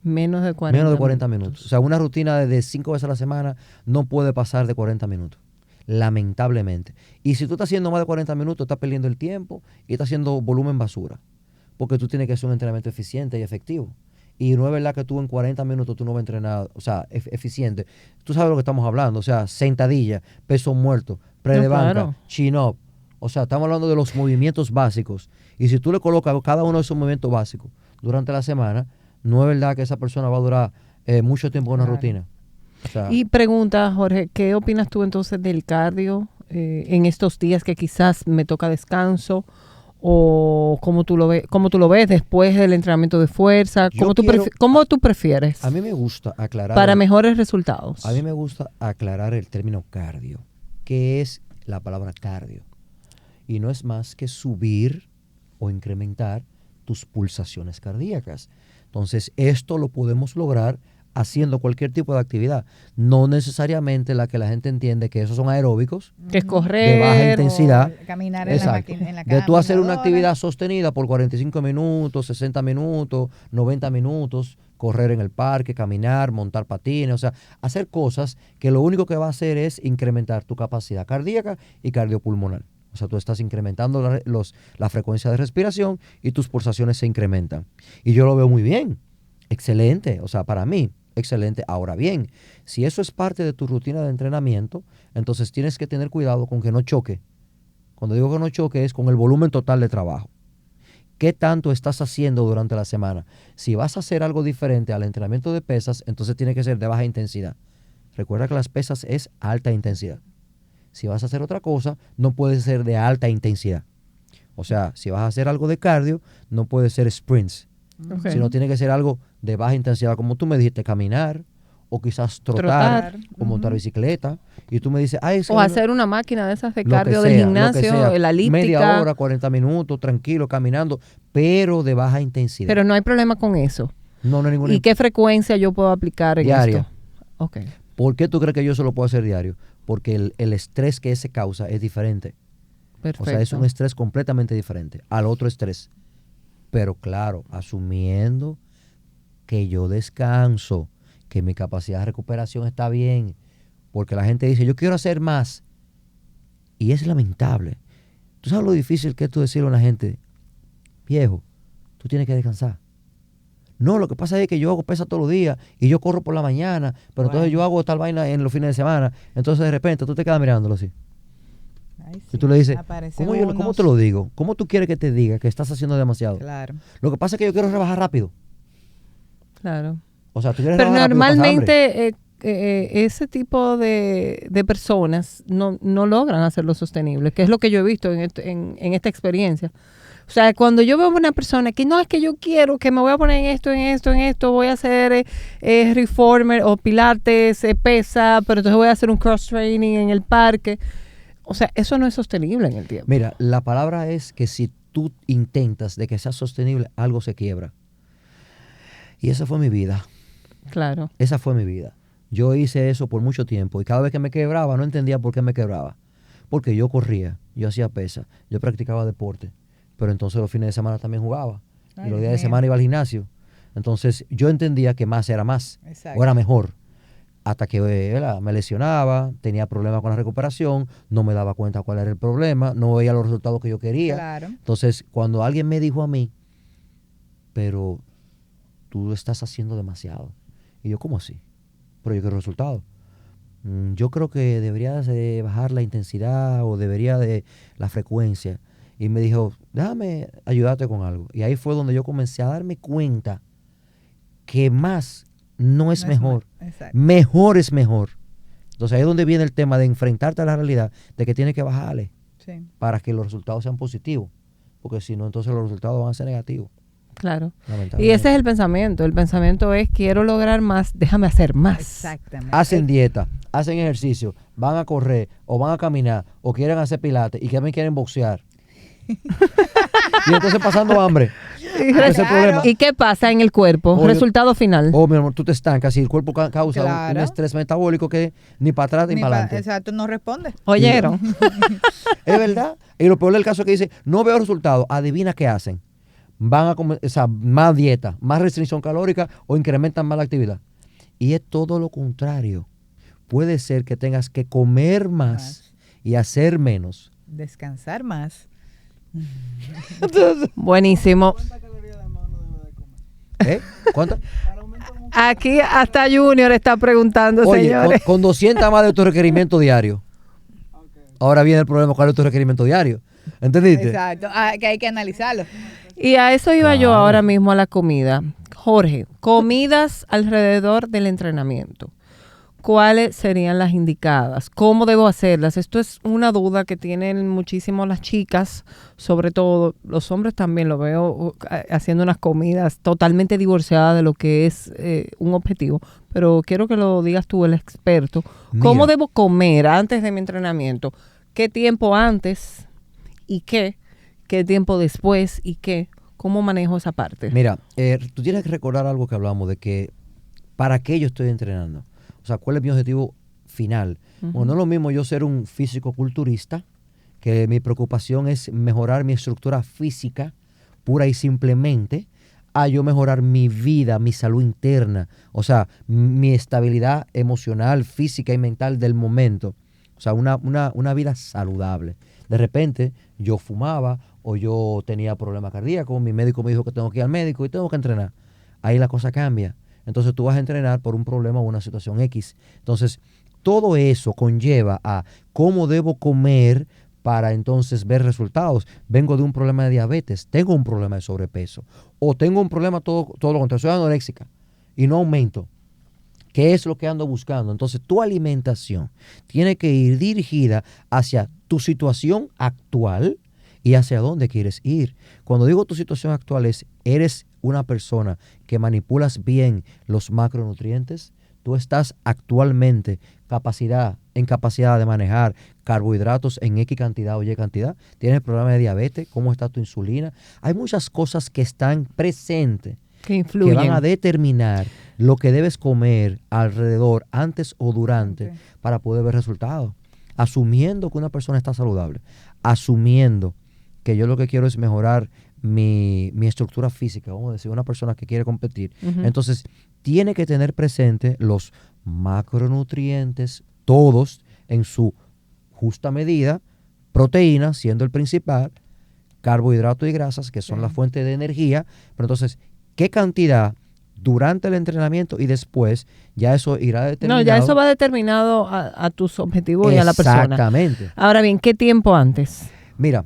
Menos de 40 Menos de 40 minutos. O sea, una rutina de 5 veces a la semana no puede pasar de 40 minutos. Lamentablemente. Y si tú estás haciendo más de 40 minutos, estás perdiendo el tiempo y estás haciendo volumen basura. Porque tú tienes que hacer un entrenamiento eficiente y efectivo. Y no es verdad que tú en 40 minutos tú no vas a entrenar, o sea, eficiente. Tú sabes lo que estamos hablando, o sea, sentadilla, peso muerto, pre de banca, claro. chin up. O sea, estamos hablando de los movimientos básicos. Y si tú le colocas cada uno de esos movimientos básicos durante la semana, no es verdad que esa persona va a durar mucho tiempo en una rutina. O sea, y pregunta, Jorge, ¿qué opinas tú entonces del cardio en estos días que quizás me toca descanso? ¿O cómo tú lo ves después del entrenamiento de fuerza? ¿Cómo tú prefieres? A mí me gusta aclarar. Para mejores resultados. A mí me gusta aclarar el término cardio. ¿Qué es la palabra cardio? Y no es más que subir o incrementar tus pulsaciones cardíacas. Entonces, esto lo podemos lograr haciendo cualquier tipo de actividad. No necesariamente la que la gente entiende que esos son aeróbicos, Que es correr. de baja intensidad. O caminar en la Exacto. máquina, en la De tú hacer una caminadora. actividad sostenida por 45 minutos, 60 minutos, 90 minutos, correr en el parque, caminar, montar patines, o sea, hacer cosas que lo único que va a hacer es incrementar tu capacidad cardíaca y cardiopulmonar. O sea, tú estás incrementando la frecuencia de respiración y tus pulsaciones se incrementan. Y yo lo veo muy bien. Excelente. O sea, para mí, excelente. Ahora bien, si eso es parte de tu rutina de entrenamiento, entonces tienes que tener cuidado con que no choque. Cuando digo que no choque es con el volumen total de trabajo. ¿Qué tanto estás haciendo durante la semana? Si vas a hacer algo diferente al entrenamiento de pesas, entonces tiene que ser de baja intensidad. Recuerda que las pesas es alta intensidad. Si vas a hacer otra cosa, no puede ser de alta intensidad. O sea, si vas a hacer algo de cardio, no puede ser sprints, Ok. sino tiene que ser algo de baja intensidad, como tú me dijiste, caminar, o quizás trotar, o montar bicicleta. Y tú me dices, ay, es que O no- hacer una máquina de esas de lo que cardio sea, del lo que gimnasio, sea, la elíptica. media hora, 40 minutos, tranquilo, caminando, pero de baja intensidad. Pero no hay problema con eso. no hay ninguna. ¿Y qué frecuencia yo puedo aplicar en Diaria. esto? Ok. ¿Por qué tú crees que yo se lo puedo hacer diario? Porque el estrés que se causa es diferente. Perfecto. O sea, es un estrés completamente diferente al otro estrés. Pero claro, asumiendo que yo descanso, que mi capacidad de recuperación está bien. Porque la gente dice, yo quiero hacer más. Y es lamentable. ¿Tú sabes lo difícil que es tú decirle a la gente, viejo, tú tienes que descansar? No, lo que pasa es que yo hago pesa todos los días y yo corro por la mañana, pero entonces yo hago tal vaina en los fines de semana. Entonces de repente tú te quedas mirándolo así. Ay, Y tú le dices, aparecen ¿cómo unos- te lo digo? ¿Cómo tú quieres que te diga que estás haciendo demasiado? Claro. Lo que pasa es que yo quiero rebajar rápido. Claro. O sea, tú quieres Pero rebajar rápido, pasa hambre. normalmente ese tipo de personas no logran hacerlo sostenible, que es lo que yo he visto en esta experiencia. O sea, cuando yo veo a una persona que no es que yo quiero, que me voy a poner en esto, voy a hacer reformer o pilates, pesa, pero entonces voy a hacer un cross training en el parque. O sea, eso no es sostenible en el tiempo. Mira, la palabra es que si tú intentas de que sea sostenible, algo se quiebra. Y esa fue mi vida. Claro. Esa fue mi vida. Yo hice eso por mucho tiempo y cada vez que me quebraba no entendía por qué me quebraba. Porque yo corría, yo hacía pesa, yo practicaba deporte, pero entonces los fines de semana también jugaba. Ay, Y los Dios días de mío. semana iba al gimnasio. Entonces yo entendía que más era más Exacto. o era mejor. Hasta que ¿verdad? Me lesionaba, tenía problemas con la recuperación, no me daba cuenta cuál era el problema, no veía los resultados que yo quería. Claro. Entonces cuando alguien me dijo a mí, pero tú estás haciendo demasiado. Y yo, ¿cómo así? Pero yo quiero resultados. Yo creo que deberías de bajar la intensidad o debería de la frecuencia. Y me dijo, déjame ayudarte con algo. Y ahí fue donde yo comencé a darme cuenta que más no es No mejor. Exacto. Mejor es mejor. Entonces ahí es donde viene el tema de enfrentarte a la realidad de que tienes que bajarle Sí. para que los resultados sean positivos. Porque si no, entonces los resultados van a ser negativos. Claro. Y Lamentablemente. ese es el pensamiento. El pensamiento es, quiero lograr más, déjame hacer más. Exactamente. Hacen dieta, hacen ejercicio, van a correr o van a caminar o quieren hacer pilates y que también quieren boxear. Y entonces pasando hambre. Ese es el problema. ¿Y qué pasa en el cuerpo? Obvio. Resultado final. Oh, mi amor, tú te estancas y el cuerpo causa un Claro. estrés metabólico que ni para atrás ni, Ni para pa- adelante. Exacto, no responde. ¿Oyeron? Es verdad. Y lo peor del caso es que dice, no veo resultados. Adivina qué hacen. Van a comer, o sea, más dieta, más restricción calórica o incrementan más la actividad. Y es todo lo contrario. Puede ser que tengas que comer más y hacer menos. Descansar más. Buenísimo. ¿Eh? ¿Cuánto? Aquí hasta Junior está preguntando, Oye, señores. con 200 más de tu requerimiento diario. Ahora viene el problema, ¿cuál es tu requerimiento diario? ¿Entendiste? Exacto. Ah, que hay que analizarlo. Y a eso iba yo Claro. ahora mismo, a la comida. Jorge, comidas alrededor del entrenamiento. ¿Cuáles serían las indicadas? ¿Cómo debo hacerlas? Esto es una duda que tienen muchísimo las chicas, sobre todo los hombres también lo veo haciendo unas comidas totalmente divorciadas de lo que es un objetivo. Pero quiero que lo digas tú, el experto. ¿Cómo Mira. debo comer antes de mi entrenamiento? ¿Qué tiempo antes y qué? ¿Qué tiempo después y qué? ¿Cómo manejo esa parte? Mira, tú tienes que recordar algo que hablamos de que ¿Para qué yo estoy entrenando? O sea, ¿cuál es mi objetivo final? Bueno, no es lo mismo yo ser un físico-culturista, que mi preocupación es mejorar mi estructura física pura y simplemente, a yo mejorar mi vida, mi salud interna, o sea, mi estabilidad emocional, física y mental del momento. O sea, una vida saludable. De repente, yo fumaba o yo tenía problemas cardíacos, mi médico me dijo que tengo que ir al médico y tengo que entrenar. Ahí la cosa cambia. Entonces tú vas a entrenar por un problema o una situación X. Entonces, todo eso conlleva a cómo debo comer para entonces ver resultados. Vengo de un problema de diabetes, tengo un problema de sobrepeso, o tengo un problema todo lo contrario, soy anoréxica y no aumento. ¿Qué es lo que ando buscando? Entonces, tu alimentación tiene que ir dirigida hacia tu situación actual y hacia dónde quieres ir. Cuando digo tu situación actual es, eres una persona que manipulas bien los macronutrientes, tú estás actualmente en capacidad de manejar carbohidratos en X cantidad o Y cantidad, tienes problema de diabetes, cómo está tu insulina. Hay muchas cosas que están presentes que influyen, que van a determinar lo que debes comer alrededor, antes o durante, para poder ver resultados. Asumiendo que una persona está saludable, asumiendo que yo lo que quiero es mejorar mi estructura física, vamos a decir, una persona que quiere competir, entonces tiene que tener presente los macronutrientes, todos en su justa medida, proteínas siendo el principal, carbohidratos y grasas que son la fuente de energía, pero entonces, ¿qué cantidad durante el entrenamiento y después? Ya eso irá determinado. No, ya eso va determinado a tus objetivos y a la persona. Exactamente. Ahora bien, ¿qué tiempo antes? Mira,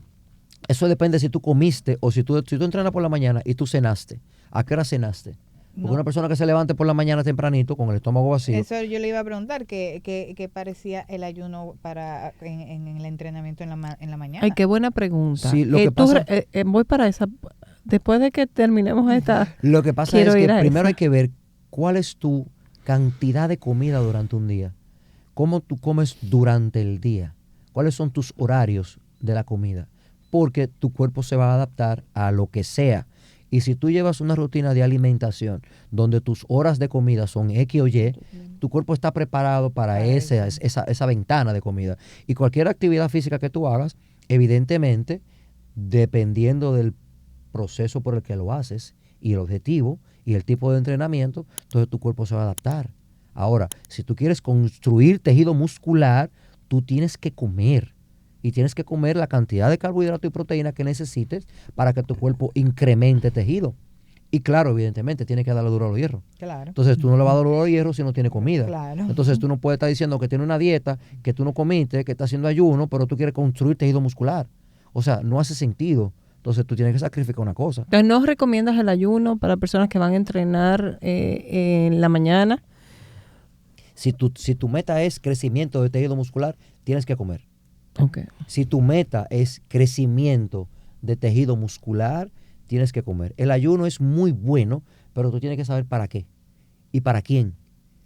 eso depende si tú comiste o si tú entrenas por la mañana y tú cenaste. ¿A qué hora cenaste? Porque una persona que se levante por la mañana tempranito con el estómago vacío. Eso yo le iba a preguntar, ¿qué parecía el ayuno en el entrenamiento en la mañana? Ay, qué buena pregunta. Sí, lo que pasa, voy para esa. Después de que terminemos esta. Lo que pasa es que primero hay que ver cuál es tu cantidad de comida durante un día. ¿Cómo tú comes durante el día? ¿Cuáles son tus horarios de la comida? Porque tu cuerpo se va a adaptar a lo que sea. Y si tú llevas una rutina de alimentación donde tus horas de comida son X o Y, tu cuerpo está preparado para esa ventana de comida. Y cualquier actividad física que tú hagas, evidentemente, dependiendo del proceso por el que lo haces y el objetivo y el tipo de entrenamiento, entonces tu cuerpo se va a adaptar. Ahora, si tú quieres construir tejido muscular, tú tienes que comer. Y tienes que comer la cantidad de carbohidratos y proteínas que necesites para que tu cuerpo incremente tejido. Y claro, evidentemente, tiene que darle duro a los hierros. Claro. Entonces, tú no le vas a dar duro a los hierros si no tiene comida. Claro. Entonces, tú no puedes estar diciendo que tiene una dieta, que tú no comiste, que estás haciendo ayuno, pero tú quieres construir tejido muscular. O sea, no hace sentido. Entonces, tú tienes que sacrificar una cosa. Entonces, ¿no recomiendas el ayuno para personas que van a entrenar en la mañana? Si tu meta es crecimiento de tejido muscular, tienes que comer. Okay. Si tu meta es crecimiento de tejido muscular, tienes que comer. El ayuno es muy bueno, pero tú tienes que saber para qué y para quién.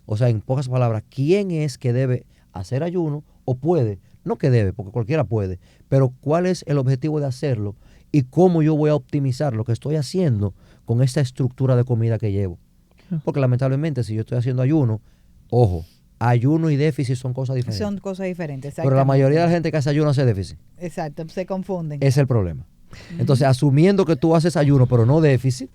O sea, en pocas palabras, ¿quién es que debe hacer ayuno o puede? No que debe, porque cualquiera puede, pero ¿cuál es el objetivo de hacerlo y cómo yo voy a optimizar lo que estoy haciendo con esta estructura de comida que llevo? Porque lamentablemente, si yo estoy haciendo ayuno, ojo, ayuno y déficit son cosas diferentes. Son cosas diferentes, pero la mayoría de la gente que hace ayuno hace déficit. Exacto, se confunden. Es el problema. Entonces, asumiendo que tú haces ayuno, pero no déficit,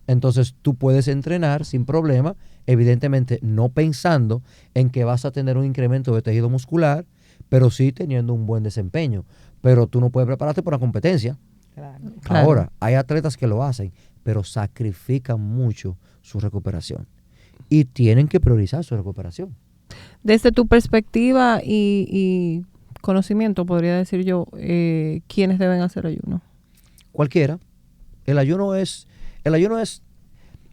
entonces tú puedes entrenar sin problema, evidentemente no pensando en que vas a tener un incremento de tejido muscular, pero sí teniendo un buen desempeño. Pero tú no puedes prepararte para una competencia. Claro. Ahora, hay atletas que lo hacen, pero sacrifican mucho su recuperación. Y tienen que priorizar su recuperación. Desde tu perspectiva y conocimiento, podría decir yo, ¿quiénes deben hacer ayuno? Cualquiera. El ayuno es,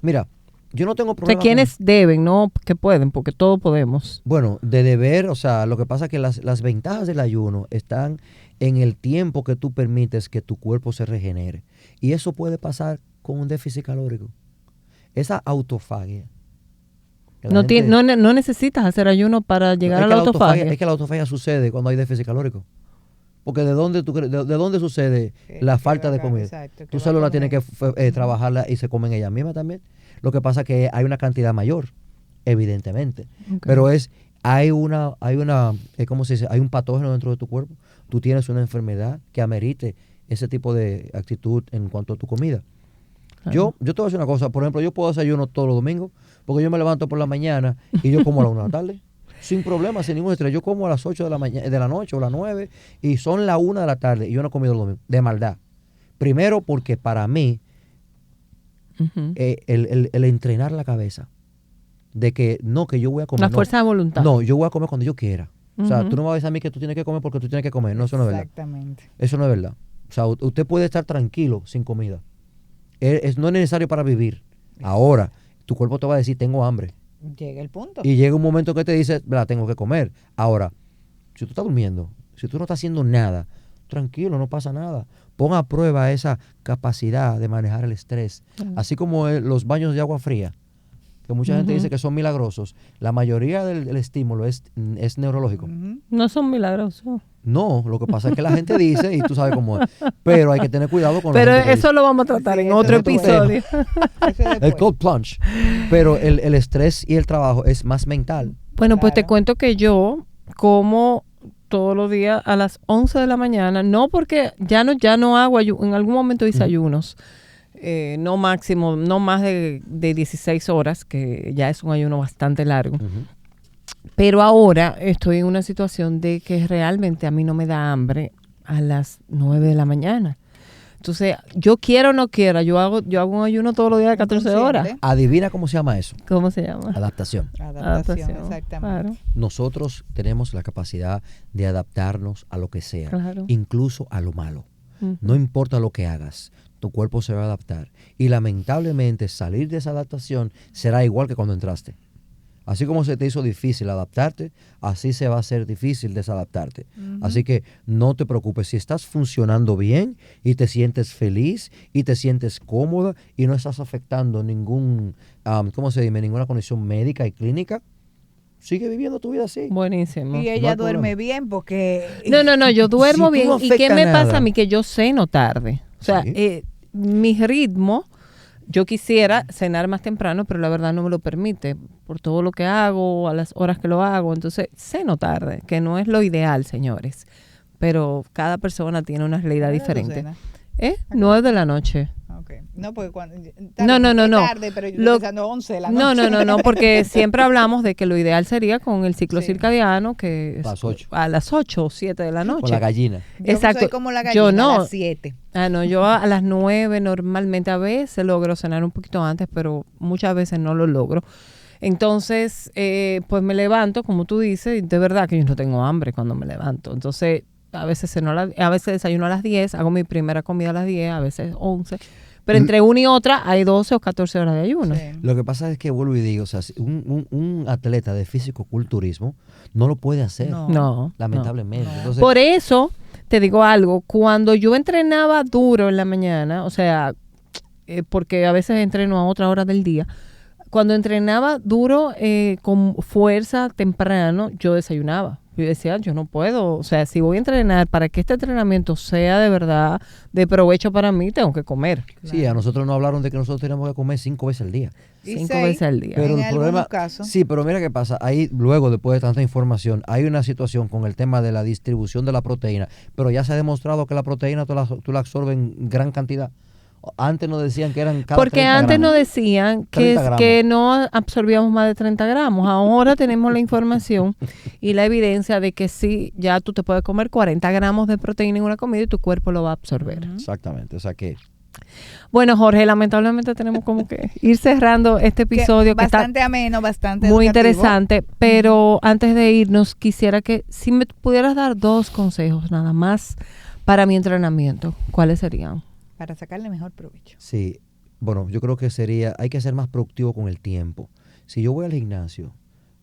mira, yo no tengo problema. O sea, ¿quiénes deben, no que pueden? Porque todos podemos. Bueno, de deber, o sea, lo que pasa es que las ventajas del ayuno están en el tiempo que tú permites que tu cuerpo se regenere. Y eso puede pasar con un déficit calórico. Esa autofagia. No necesitas hacer ayuno para llegar a la autofagia. Es que la autofagia sucede cuando hay déficit calórico. Porque ¿de dónde sucede la falta de comida? Exacto, Tu célula tiene que trabajarla y se comen ellas mismas también. Lo que pasa es que hay una cantidad mayor. evidentemente. Ok. Pero ¿cómo se dice? Hay un patógeno dentro de tu cuerpo. Tú tienes una enfermedad que amerite ese tipo de actitud en cuanto a tu comida. Claro. Yo te voy a decir una cosa, por ejemplo, yo puedo desayuno todos los domingos, porque yo me levanto por la mañana y yo como a la 1 de la tarde, sin problema, sin ningún estrés. Yo como a las 8 de la mañana, de la noche o las 9 y son las 1 de la tarde y yo no he comido el domingo, de maldad. Primero porque para mí, Ujú. el entrenar la cabeza, de que no, que yo voy a comer. La no. fuerza de voluntad. No, yo voy a comer cuando yo quiera. O sea, Ujú. tú no me vas a decir a mí que tú tienes que comer porque tú tienes que comer. No, eso no es verdad. Exactamente. Eso no es verdad. O sea, usted puede estar tranquilo sin comida. No es necesario para vivir. Ahora, tu cuerpo te va a decir, tengo hambre. Llega el punto. Y llega un momento que te dice, la tengo que comer. Ahora, si tú estás durmiendo, si tú no estás haciendo nada, tranquilo, no pasa nada. Pon a prueba esa capacidad de manejar el estrés. Así como los baños de agua fría, que mucha gente dice que son milagrosos. La mayoría del estímulo es neurológico. Ujú. No son milagrosos. No, lo que pasa es que la gente dice, y tú sabes cómo es, pero hay que tener cuidado con Pero la gente que eso lo vamos a tratar Sí, en eso otro es otro episodio. Eso dice, después. el cold plunge. Pero el estrés y el trabajo es más mental. Bueno, pues te Claro. cuento que yo como todos los días a las 11 de la mañana, no porque ya no hago en algún momento hice ayunos, no máximo, no más de 16 horas, que ya es un ayuno bastante largo. Ujú. Pero ahora estoy en una situación de que realmente a mí no me da hambre a las 9 de la mañana. Entonces, yo quiero o no quiera, yo hago un ayuno todos los días de 14 horas. Inconsciente. Adivina cómo se llama eso. ¿Cómo se llama? Adaptación. Adaptación, exactamente. Claro, Nosotros tenemos la capacidad de adaptarnos a lo que sea, claro. incluso a lo malo. Ujú. No importa lo que hagas, tu cuerpo se va a adaptar. Y lamentablemente salir de esa adaptación será igual que cuando entraste. Así como se te hizo difícil adaptarte, así se va a hacer difícil desadaptarte. Así que no te preocupes. Si estás funcionando bien y te sientes feliz y te sientes cómoda y no estás afectando ninguna condición médica y clínica, sigue viviendo tu vida así. Buenísimo. Y No ella hay duerme problema. bien porque... No, yo duermo Si tú bien. no ¿Y qué afecta me nada. pasa a mí? Que yo ceno tarde. O sea, Sí. mi ritmo, yo quisiera cenar más temprano, pero la verdad no me lo permite por todo lo que hago, a las horas que lo hago. Entonces, ceno tarde, que no es lo ideal, señores. Pero cada persona tiene una realidad ¿A qué hora tú diferente. cenas? 9 de la noche. Ok. No, porque cuando... No. es tarde, pero yo estoy pensando 11 de la noche. No, porque siempre hablamos de que lo ideal sería con el ciclo Sí. circadiano, que es Las 8. a las 8 o 7 de la noche. Con la gallina. Yo Exacto. soy como la Yo gallina no. a las 7. No, yo a las 9 normalmente, a veces logro cenar un poquito antes, pero muchas veces no lo logro. Entonces, pues me levanto, como tú dices, y de verdad que yo no tengo hambre cuando me levanto. Entonces, a veces desayuno a las 10, hago mi primera comida a las 10, a veces 11. Pero entre una y otra hay 12 o 14 horas de ayuno. Lo que pasa es que vuelvo y digo, o sea, si un atleta de físico-culturismo no lo puede hacer, No. lamentablemente. Entonces, Por eso, te digo algo, cuando yo entrenaba duro en la mañana, o sea, porque a veces entreno a otra hora del día, cuando entrenaba duro con fuerza temprano, yo desayunaba. Yo decía, yo no puedo, o sea, si voy a entrenar, para que este entrenamiento sea de verdad de provecho para mí, tengo que comer. sí, a nosotros nos hablaron de que nosotros tenemos que comer 5 veces al día. Y 5 seis, veces al día. Pero en el algunos problema, casos. sí, pero mira qué pasa, ahí luego después de tanta información, hay una situación con el tema de la distribución de la proteína, pero ya se ha demostrado que la proteína tú la absorbes en gran cantidad. Antes nos decían que eran cada Porque 30 antes nos gramos. decían 30 gramos. que no absorbíamos más de 30 gramos. Ahora tenemos la información y la evidencia de que sí, ya tú te puedes comer 40 gramos de proteína en una comida y tu cuerpo lo va a absorber. Exactamente, o sea que Bueno, Jorge, lamentablemente tenemos como que ir cerrando este episodio que está bastante ameno, bastante muy educativo. interesante, pero antes de irnos quisiera que si me pudieras dar 2 consejos nada más para mi entrenamiento, ¿cuáles serían? Para sacarle mejor provecho. sí, bueno, yo creo que hay que ser más productivo con el tiempo. Si yo voy al gimnasio,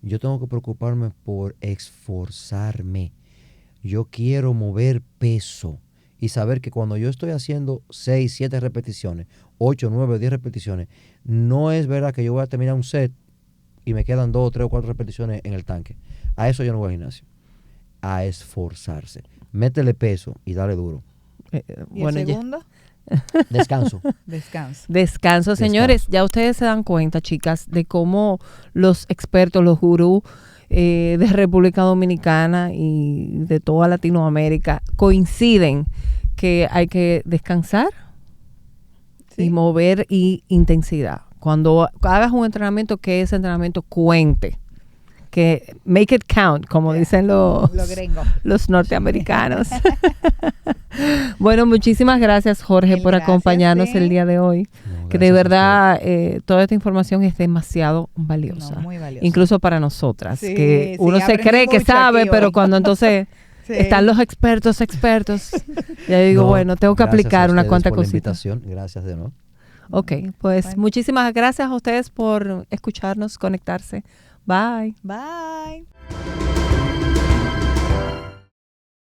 yo tengo que preocuparme por esforzarme. Yo quiero mover peso y saber que cuando yo estoy haciendo 6, 7 repeticiones, 8, 9, 10 repeticiones, no es verdad que yo voy a terminar un set y me quedan 2, 3 o 4 repeticiones en el tanque. A eso yo no voy al gimnasio. A esforzarse. Métele peso y dale duro. ¿Y Bueno, el ya. segundo? Descanso. Descanso. Descanso, señores. Ya ustedes se dan cuenta, chicas, de cómo los expertos, los gurús de República Dominicana y de toda Latinoamérica coinciden que hay que descansar y mover y intensidad. Cuando hagas un entrenamiento, que ese entrenamiento cuente. Que make it count, como dicen los gringos, los norteamericanos. Bueno, muchísimas gracias, Jorge, por acompañarnos el día de hoy. No, que de verdad toda esta información es demasiado valiosa. No, muy valiosa. Incluso para nosotras, que uno se cree que sabe, pero cuando entonces están los expertos, ya digo, bueno, tengo que aplicar una cuanta cosita. Gracias de nuevo. Ok, pues muchísimas gracias a ustedes por escucharnos, conectarse. Bye. Bye.